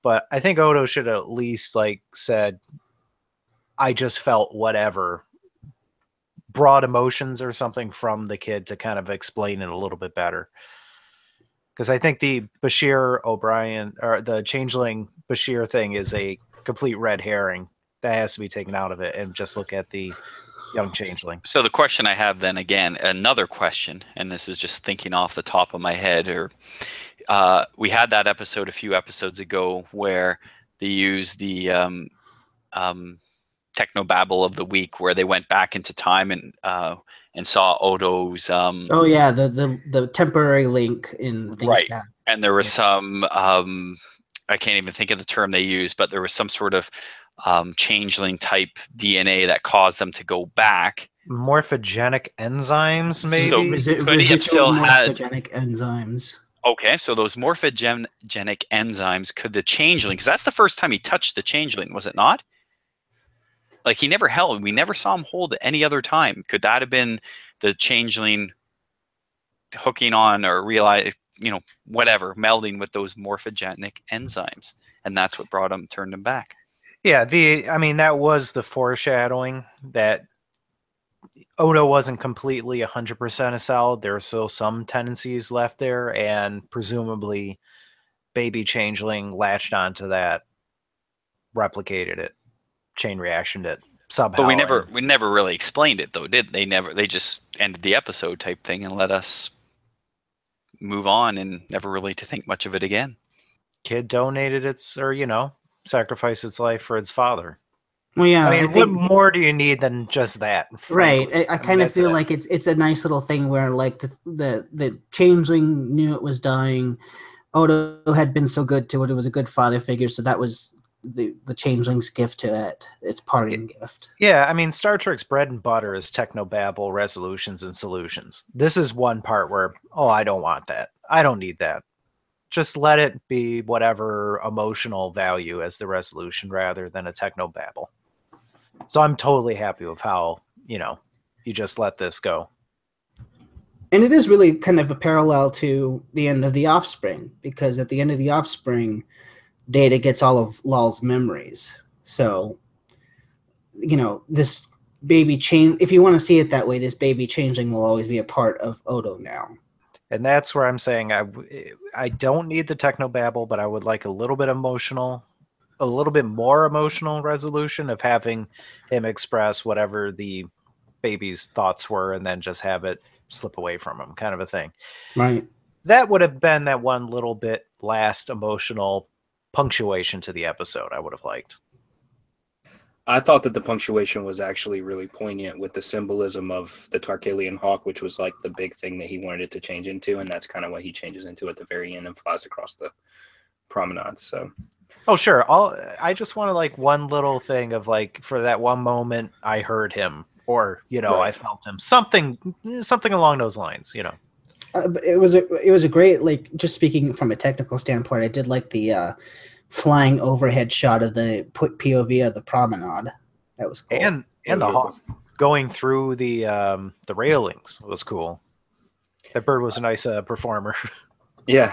But I think Odo should have at least like said, I just felt whatever, broad emotions or something from the kid to kind of explain it a little bit better. Because I think the Bashir O'Brien or the changeling Bashir thing is a complete red herring that has to be taken out of it, and just look at the young changeling. So the question I have then, again, another question, and this is just thinking off the top of my head, or we had that episode a few episodes ago where they used the technobabble of the week, where they went back into time and saw Odo's the temporary link in things right back. And there was some I can't even think of the term they used, but there was some sort of changeling type DNA that caused them to go back. Morphogenic enzymes, maybe? So could he have still had morphogenic enzymes? Okay, so those morphogenic enzymes, could the changeling, because that's the first time he touched the changeling, was it not? Like we never saw him hold it any other time. Could that have been the changeling hooking on, or realize, whatever, melding with those morphogenic enzymes, and that's what turned him back? Yeah, that was the foreshadowing that Odo wasn't completely 100% a Salad. There were still some tendencies left there, and presumably baby changeling latched onto that, replicated it, chain reactioned it somehow. But we never really explained it, though, did they? They just ended the episode type thing and let us move on, and never really to think much of it again. Kid donated sacrificed its life for its father. Well, yeah. I mean, what more do you need than just that? Frankly? Right. I kind of feel like it's a nice little thing where like the changeling knew it was dying. Odo had been so good to it. It was a good father figure. So that was the changeling's gift to it. Its parting gift. Yeah. I mean, Star Trek's bread and butter is technobabble, resolutions, and solutions. This is one part where, I don't want that. I don't need that. Just let it be whatever emotional value as the resolution rather than a technobabble. So I'm totally happy with how, you just let this go. And it is really kind of a parallel to the end of The Offspring, because at the end of The Offspring, Data gets all of Lol's memories. So, this baby if you want to see it that way, this baby changeling will always be a part of Odo now. And that's where I'm saying I don't need the technobabble, but I would like a little bit more emotional resolution of having him express whatever the baby's thoughts were and then just have it slip away from him, kind of a thing. Right. That would have been that one little bit last emotional punctuation to the episode I would have liked. I thought that the punctuation was actually really poignant with the symbolism of the Tarkalian hawk, which was like the big thing that he wanted it to change into, and that's kind of what he changes into at the very end and flies across the promenade. So, sure. I just wanted like one little thing of like, for that one moment I heard him, or right. I felt him, something along those lines. It was a great, like, just speaking from a technical standpoint, I did like the flying overhead shot of the POV of the promenade. That was cool. And the hawk going through the railings was cool. That bird was a nice performer. Yeah.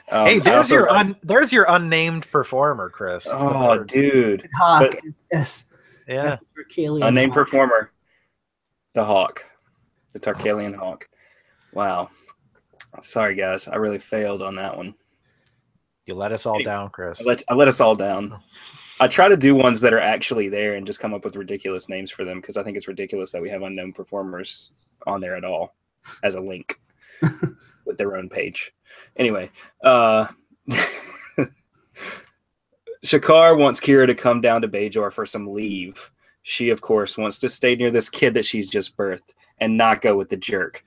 Hey, there's your unnamed performer, Chris. Oh, dude. Hawk, yes. Yeah. That's the Tarkalian Unnamed Hawk. performer. The Hawk. The Tarkalian Hawk. Wow. Sorry, guys. I really failed on that one. You let us all down, Chris. I let us all down. I try to do ones that are actually there and just come up with ridiculous names for them because I think it's ridiculous that we have unknown performers on there at all as a link with their own page. Anyway, Shakar wants Kira to come down to Bajor for some leave. She, of course, wants to stay near this kid that she's just birthed and not go with the jerk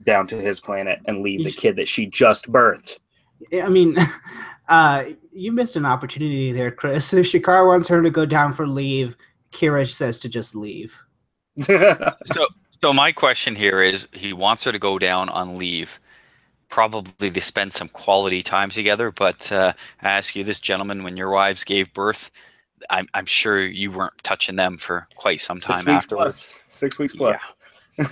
down to his planet and leave the kid that she just birthed. I mean, you missed an opportunity there, Chris. If Shakar wants her to go down for leave, Kira says to just leave. So my question here is, he wants her to go down on leave, probably to spend some quality time together. But I ask you this, gentlemen, when your wives gave birth, I'm sure you weren't touching them for quite some time afterwards. 6 weeks plus. Yeah.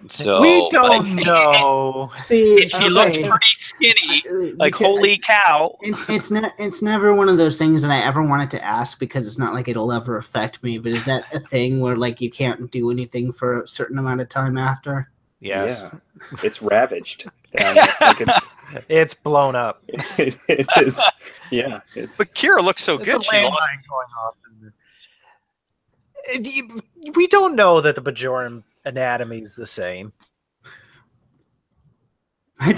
So We don't know. See, She looked pretty skinny. Like, holy cow! It's never one of those things that I ever wanted to ask because it's not like it'll ever affect me. But is that a thing where like you can't do anything for a certain amount of time after? Yes. Yeah. It's ravaged down there. Like It's blown up. it is. Yeah. But Kira looks so It's good. a She lost. landmine going off. We don't know that the Bajoran anatomy is the same.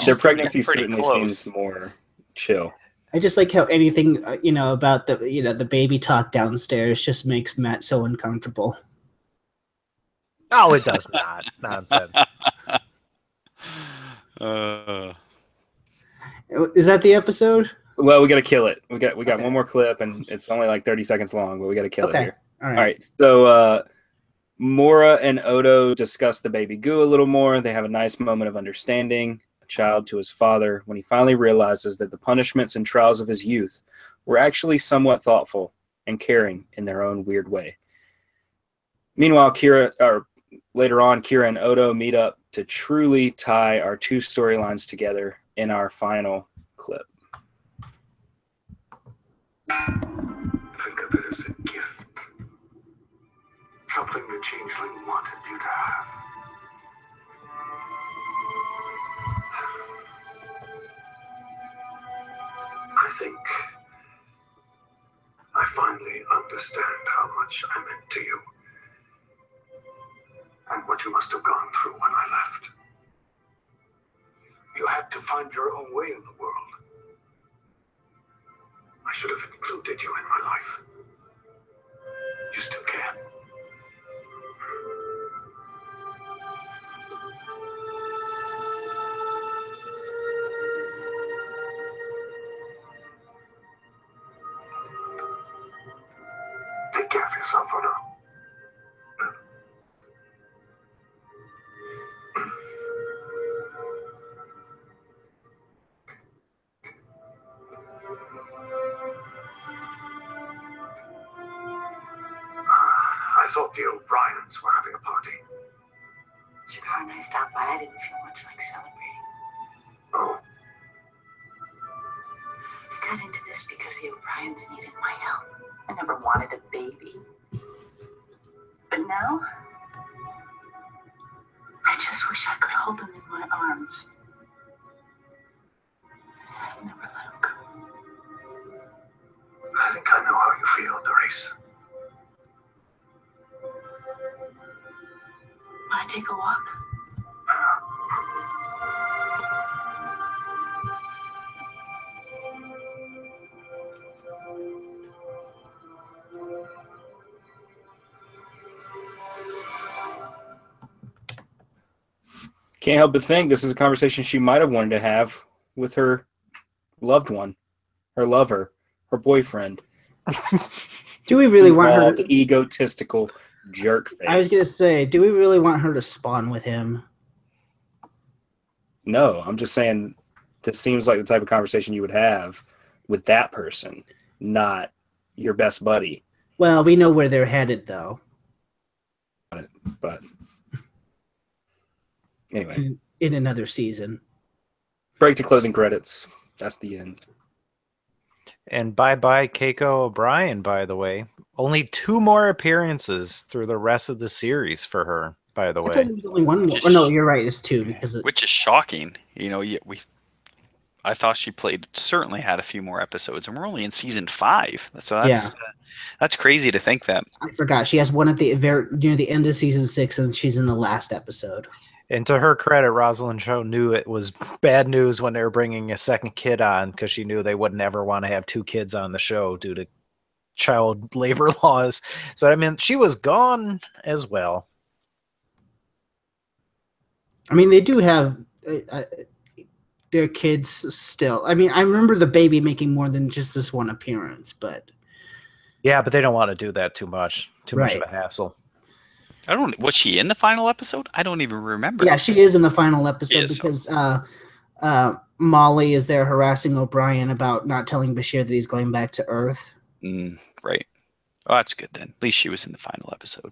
Their pregnancy pretty certainly close. seems more chill. I just like how anything about the baby talk downstairs just makes Matt so uncomfortable. Oh, it does not. Nonsense. Is that the episode? Well, we got to kill it. We got one more clip, and it's only like 30 seconds long, but we got to kill it here. All All right. So Mora and Odo discuss the baby goo a little more. They have a nice moment of understanding. A child to his father when he finally realizes that the punishments and trials of his youth were actually somewhat thoughtful and caring in their own weird way. Meanwhile, later on, Kira and Odo meet up to truly tie our two storylines together in our final clip. Think of it as a gift. Something the changeling wanted you to have. I think I finally understand how much I meant to you. And what you must have gone through when I left. You had to find your own way in the world. I should have included you in my life. You still can. Take care of yourself, Odo. I thought the O'Briens were having a party. Shakar and I stopped by. I didn't feel much like celebrating. Oh, I got into this because the O'Briens needed my help. I never wanted a baby. But now, I just wish I could hold him in my arms. I never let him go. I think I know how you feel, Doris. Want to take a walk? Can't help but think this is a conversation she might have wanted to have with her loved one, her lover, her boyfriend. Do we really want her? The egotistical jerk face. I was gonna say, do we really want her to spawn with him? No, I'm just saying this seems like the type of conversation you would have with that person, not your best buddy. Well, we know where they're headed, though. But anyway, In another season. break to closing credits. That's the end. And bye-bye Keiko O'Brien, by the way. Only 2 more appearances through the rest of the series for her, by the I thought way. there was only one more. Oh, no, you're right. It's 2 because Which is shocking. You know, I thought she certainly had a few more episodes, and we're only in season 5. So that's crazy to think that. I forgot she has one at the very near the end of season 6, and she's in the last episode. And to her credit, Rosalind Cho knew it was bad news when they were bringing a second kid on, because she knew they would never want to have 2 kids on the show due to child labor laws. So I mean, she was gone as well. I mean, they do have their kids still. I mean, I remember the baby making more than just this one appearance, but yeah, but they don't want to do that too much. Too much of a hassle. Was she in the final episode? I don't even remember. Yeah, she is in the final episode because Molly is there harassing O'Brien about not telling Bashir that he's going back to Earth. Right. Oh, that's good then. At least she was in the final episode.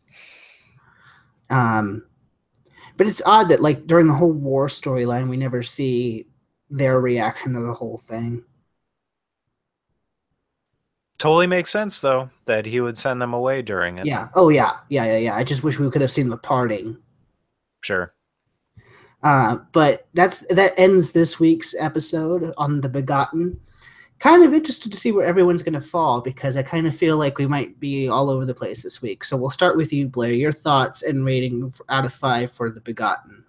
But it's odd that, like, during the whole war storyline, we never see their reaction to the whole thing. Totally makes sense, though, that he would send them away during it. Yeah. Oh, yeah. Yeah. I just wish we could have seen the parting. Sure. But that ends this week's episode on the Begotten. Kind of interested to see where everyone's going to fall, because I kind of feel like we might be all over the place this week. So we'll start with you, Blair. Your thoughts and rating out of 5 for the Begotten.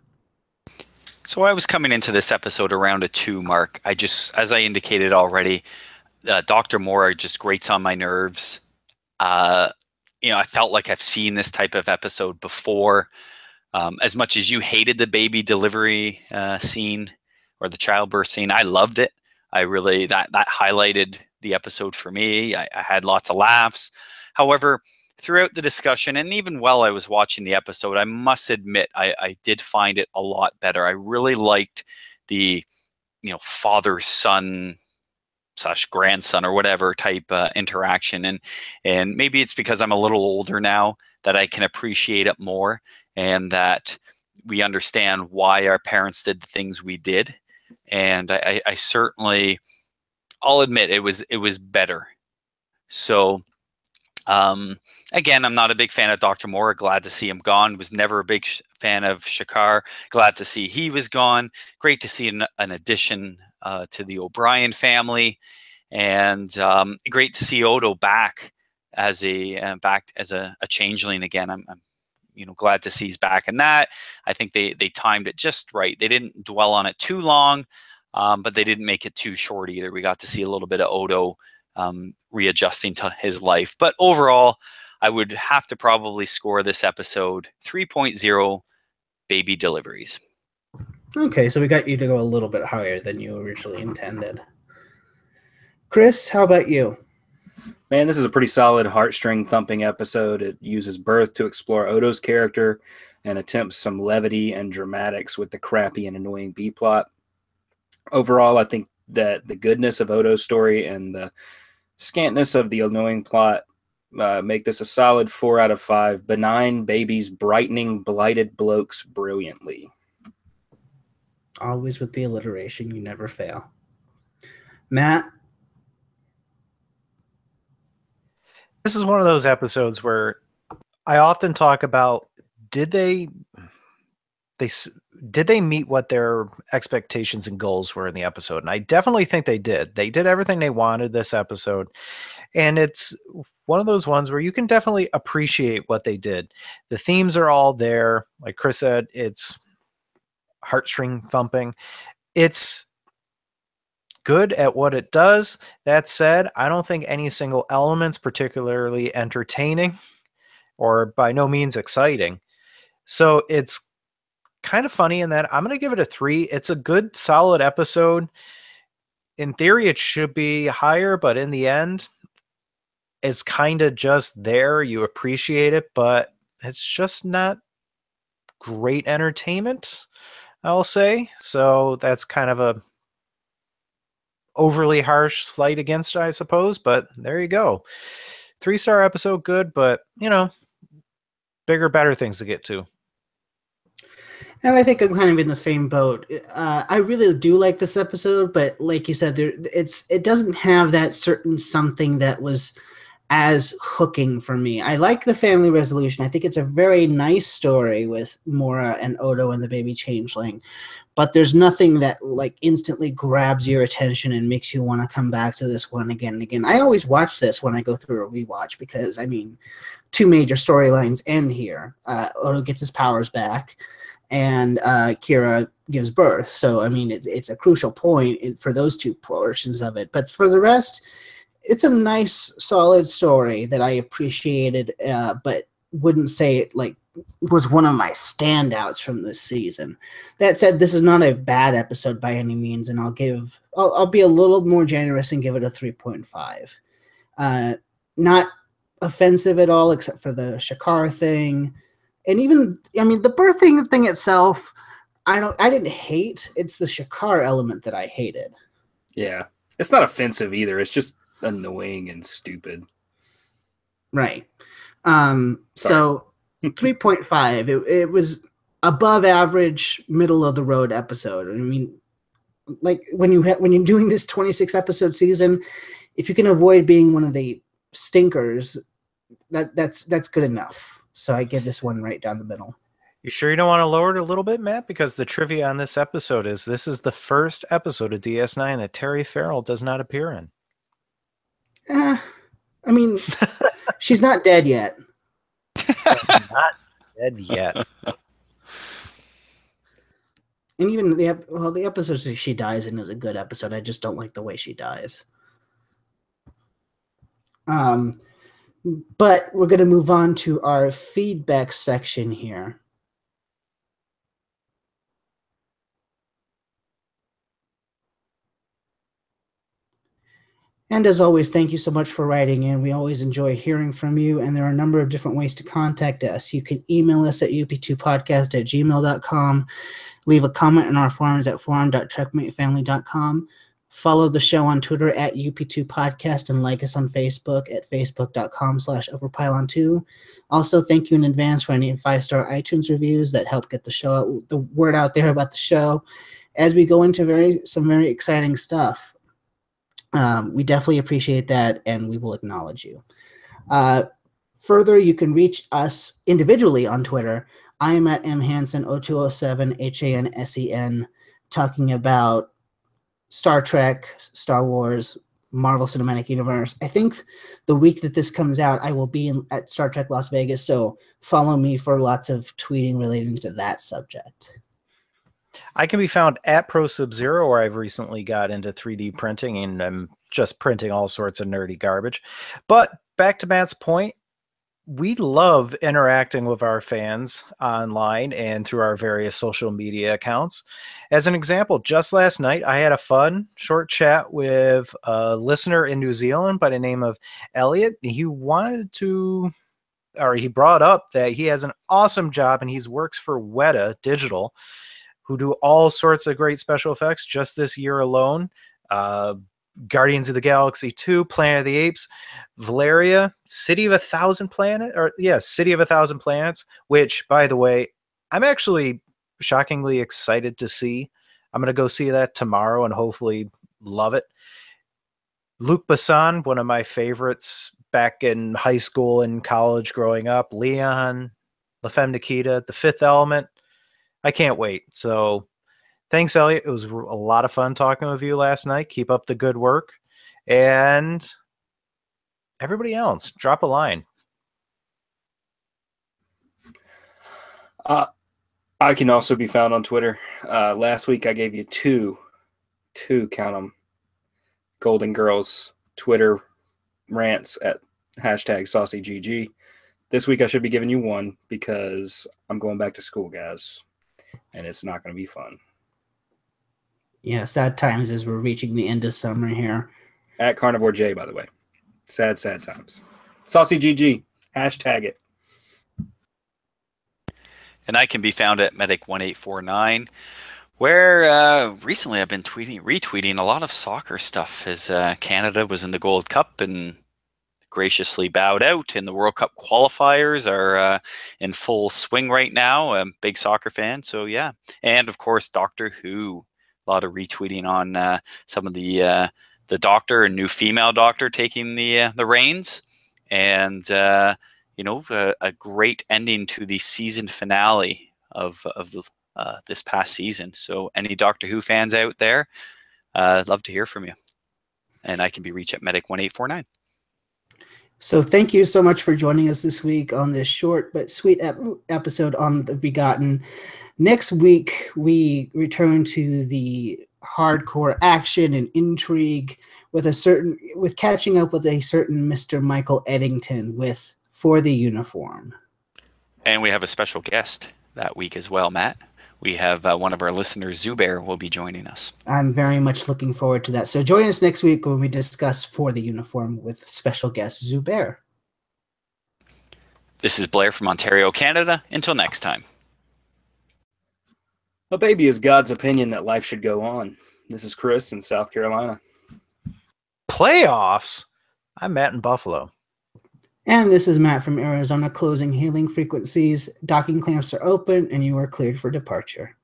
So I was coming into this episode around a 2 mark. As I indicated already, Dr. Moore just grates on my nerves. I felt like I've seen this type of episode before. As much as you hated the baby delivery scene or the childbirth scene, I loved it. I really, that highlighted the episode for me. I had lots of laughs. However, throughout the discussion, and even while I was watching the episode, I must admit I did find it a lot better. I really liked the father-son / grandson or whatever type interaction, and maybe it's because I'm a little older now that I can appreciate it more, and that we understand why our parents did the things we did. And I certainly, I'll admit it was better. So again, I'm not a big fan of Dr. Moore. Glad to see him gone. Was never a big fan of Shakar. Glad to see he was gone. Great to see an addition to the O'Brien family, and great to see Odo back as a changeling again. I'm glad to see he's back in that. I think they timed it just right. They didn't dwell on it too long, but they didn't make it too short either. We got to see a little bit of Odo readjusting to his life. But overall, I would have to probably score this episode 3.0 baby deliveries. Okay, so we got you to go a little bit higher than you originally intended. Chris, how about you? Man, this is a pretty solid heartstring thumping episode. It uses birth to explore Odo's character and attempts some levity and dramatics with the crappy and annoying B plot. Overall, I think that the goodness of Odo's story and the scantness of the annoying plot make this a solid 4 out of 5. Benign babies brightening blighted blokes brilliantly. Always with the alliteration, you never fail. Matt? This is one of those episodes where I often talk about, did they meet what their expectations and goals were in the episode? And I definitely think they did. They did everything they wanted this episode. And it's one of those ones where you can definitely appreciate what they did. The themes are all there. Like Chris said, it's heartstring thumping. It's good at what it does. That said, I don't think any single element's particularly entertaining or by no means exciting. So it's kind of funny in that I'm going to give it a 3. It's a good, solid episode. In theory, it should be higher, but in the end, it's kind of just there. You appreciate it, but it's just not great entertainment, I'll say. So that's kind of a overly harsh slight against it, I suppose, but there you go. 3-star episode, good, but bigger, better things to get to. And I think I'm kind of in the same boat. I really do like this episode, but like you said, it doesn't have that certain something that was as hooking for me. I like the family resolution. I think it's a very nice story with Mora and Odo and the baby changeling, but there's nothing that like instantly grabs your attention and makes you want to come back to this one again and again. I always watch this when I go through a rewatch because I mean, two major storylines end here. Odo gets his powers back, and Kira gives birth. So I mean, it's a crucial point for those two portions of it. But for the rest, it's a nice, solid story that I appreciated, but wouldn't say it like was one of my standouts from this season. That said, this is not a bad episode by any means, and I'll be a little more generous and give it a 3.5. Not offensive at all, except for the Shakar thing, and even I mean the birthing thing itself. I didn't hate. It's the Shakar element that I hated. Yeah, it's not offensive either. It's just annoying and stupid. Right. So 3.5. It was above average, middle of the road episode. I mean, like when you're doing this 26 episode season, if you can avoid being one of the stinkers, that's good enough. So I give this one right down the middle. You sure you don't want to lower it a little bit, Matt? Because the trivia on this episode is this is the first episode of DS9 that Terry Farrell does not appear in. I mean, she's not dead yet. Not dead yet. And even the episode she dies in is a good episode. I just don't like the way she dies. But we're going to move on to our feedback section here. And as always, thank you so much for writing in. We always enjoy hearing from you, and there are a number of different ways to contact us. You can email us at up2podcast@gmail.com, leave a comment in our forums at forum.trekmatefamily.com, follow the show on Twitter at UP2podcast, and like us on Facebook at facebook.com/upperpylon2. Also, thank you in advance for any 5-star iTunes reviews that help get the word out there about the show as we go into some very exciting stuff. We definitely appreciate that, and we will acknowledge you. Further, you can reach us individually on Twitter. I am at mhansen0207, HANSEN, talking about Star Trek, Star Wars, Marvel Cinematic Universe. I think the week that this comes out, I will be at Star Trek Las Vegas, so follow me for lots of tweeting relating to that subject. I can be found at ProSubZero, where I've recently got into 3D printing, and I'm just printing all sorts of nerdy garbage. But back to Matt's point, we love interacting with our fans online and through our various social media accounts. As an example, just last night, I had a fun short chat with a listener in New Zealand by the name of Elliot. He brought up that he has an awesome job and he works for Weta Digital, who do all sorts of great special effects just this year alone. Guardians of the Galaxy 2, Planet of the Apes, Valeria, City of a Thousand Planets, which, by the way, I'm actually shockingly excited to see. I'm going to go see that tomorrow and hopefully love it. Luc Besson, one of my favorites back in high school and college growing up. Leon, La Femme Nikita, The Fifth Element. I can't wait. So thanks, Elliot. It was a lot of fun talking with you last night. Keep up the good work. And everybody else, drop a line. I can also be found on Twitter. Last week I gave you two, count them, Golden Girls Twitter rants at #SaucyGG. This week I should be giving you one because I'm going back to school, guys. And it's not going to be fun. Yeah, sad times as we're reaching the end of summer here. At Carnivore J, by the way. Sad times. Saucy GG. Hashtag it. And I can be found at Medic1849, where recently I've been retweeting a lot of soccer stuff as Canada was in the Gold Cup and graciously bowed out, and the World Cup qualifiers are in full swing right now. I'm a big soccer fan, so yeah. And of course, Doctor Who. A lot of retweeting on some of the Doctor and new female Doctor taking the reins, and a great ending to the season finale of this past season. So any Doctor Who fans out there, I'd love to hear from you. And I can be reached at Medic1849. So thank you so much for joining us this week on this short but sweet episode on The Begotten. Next week, we return to the hardcore action and intrigue with catching up with a certain Mr. Michael Eddington with For the Uniform. And we have a special guest that week as well, Matt. We have one of our listeners, Zubair, will be joining us. I'm very much looking forward to that. So join us next week when we discuss For the Uniform with special guest Zubair. This is Blair from Ontario, Canada. Until next time. A baby is God's opinion that life should go on. This is Chris in South Carolina. Playoffs? I'm Matt in Buffalo. And this is Matt from Arizona, closing healing frequencies. Docking clamps are open and you are cleared for departure.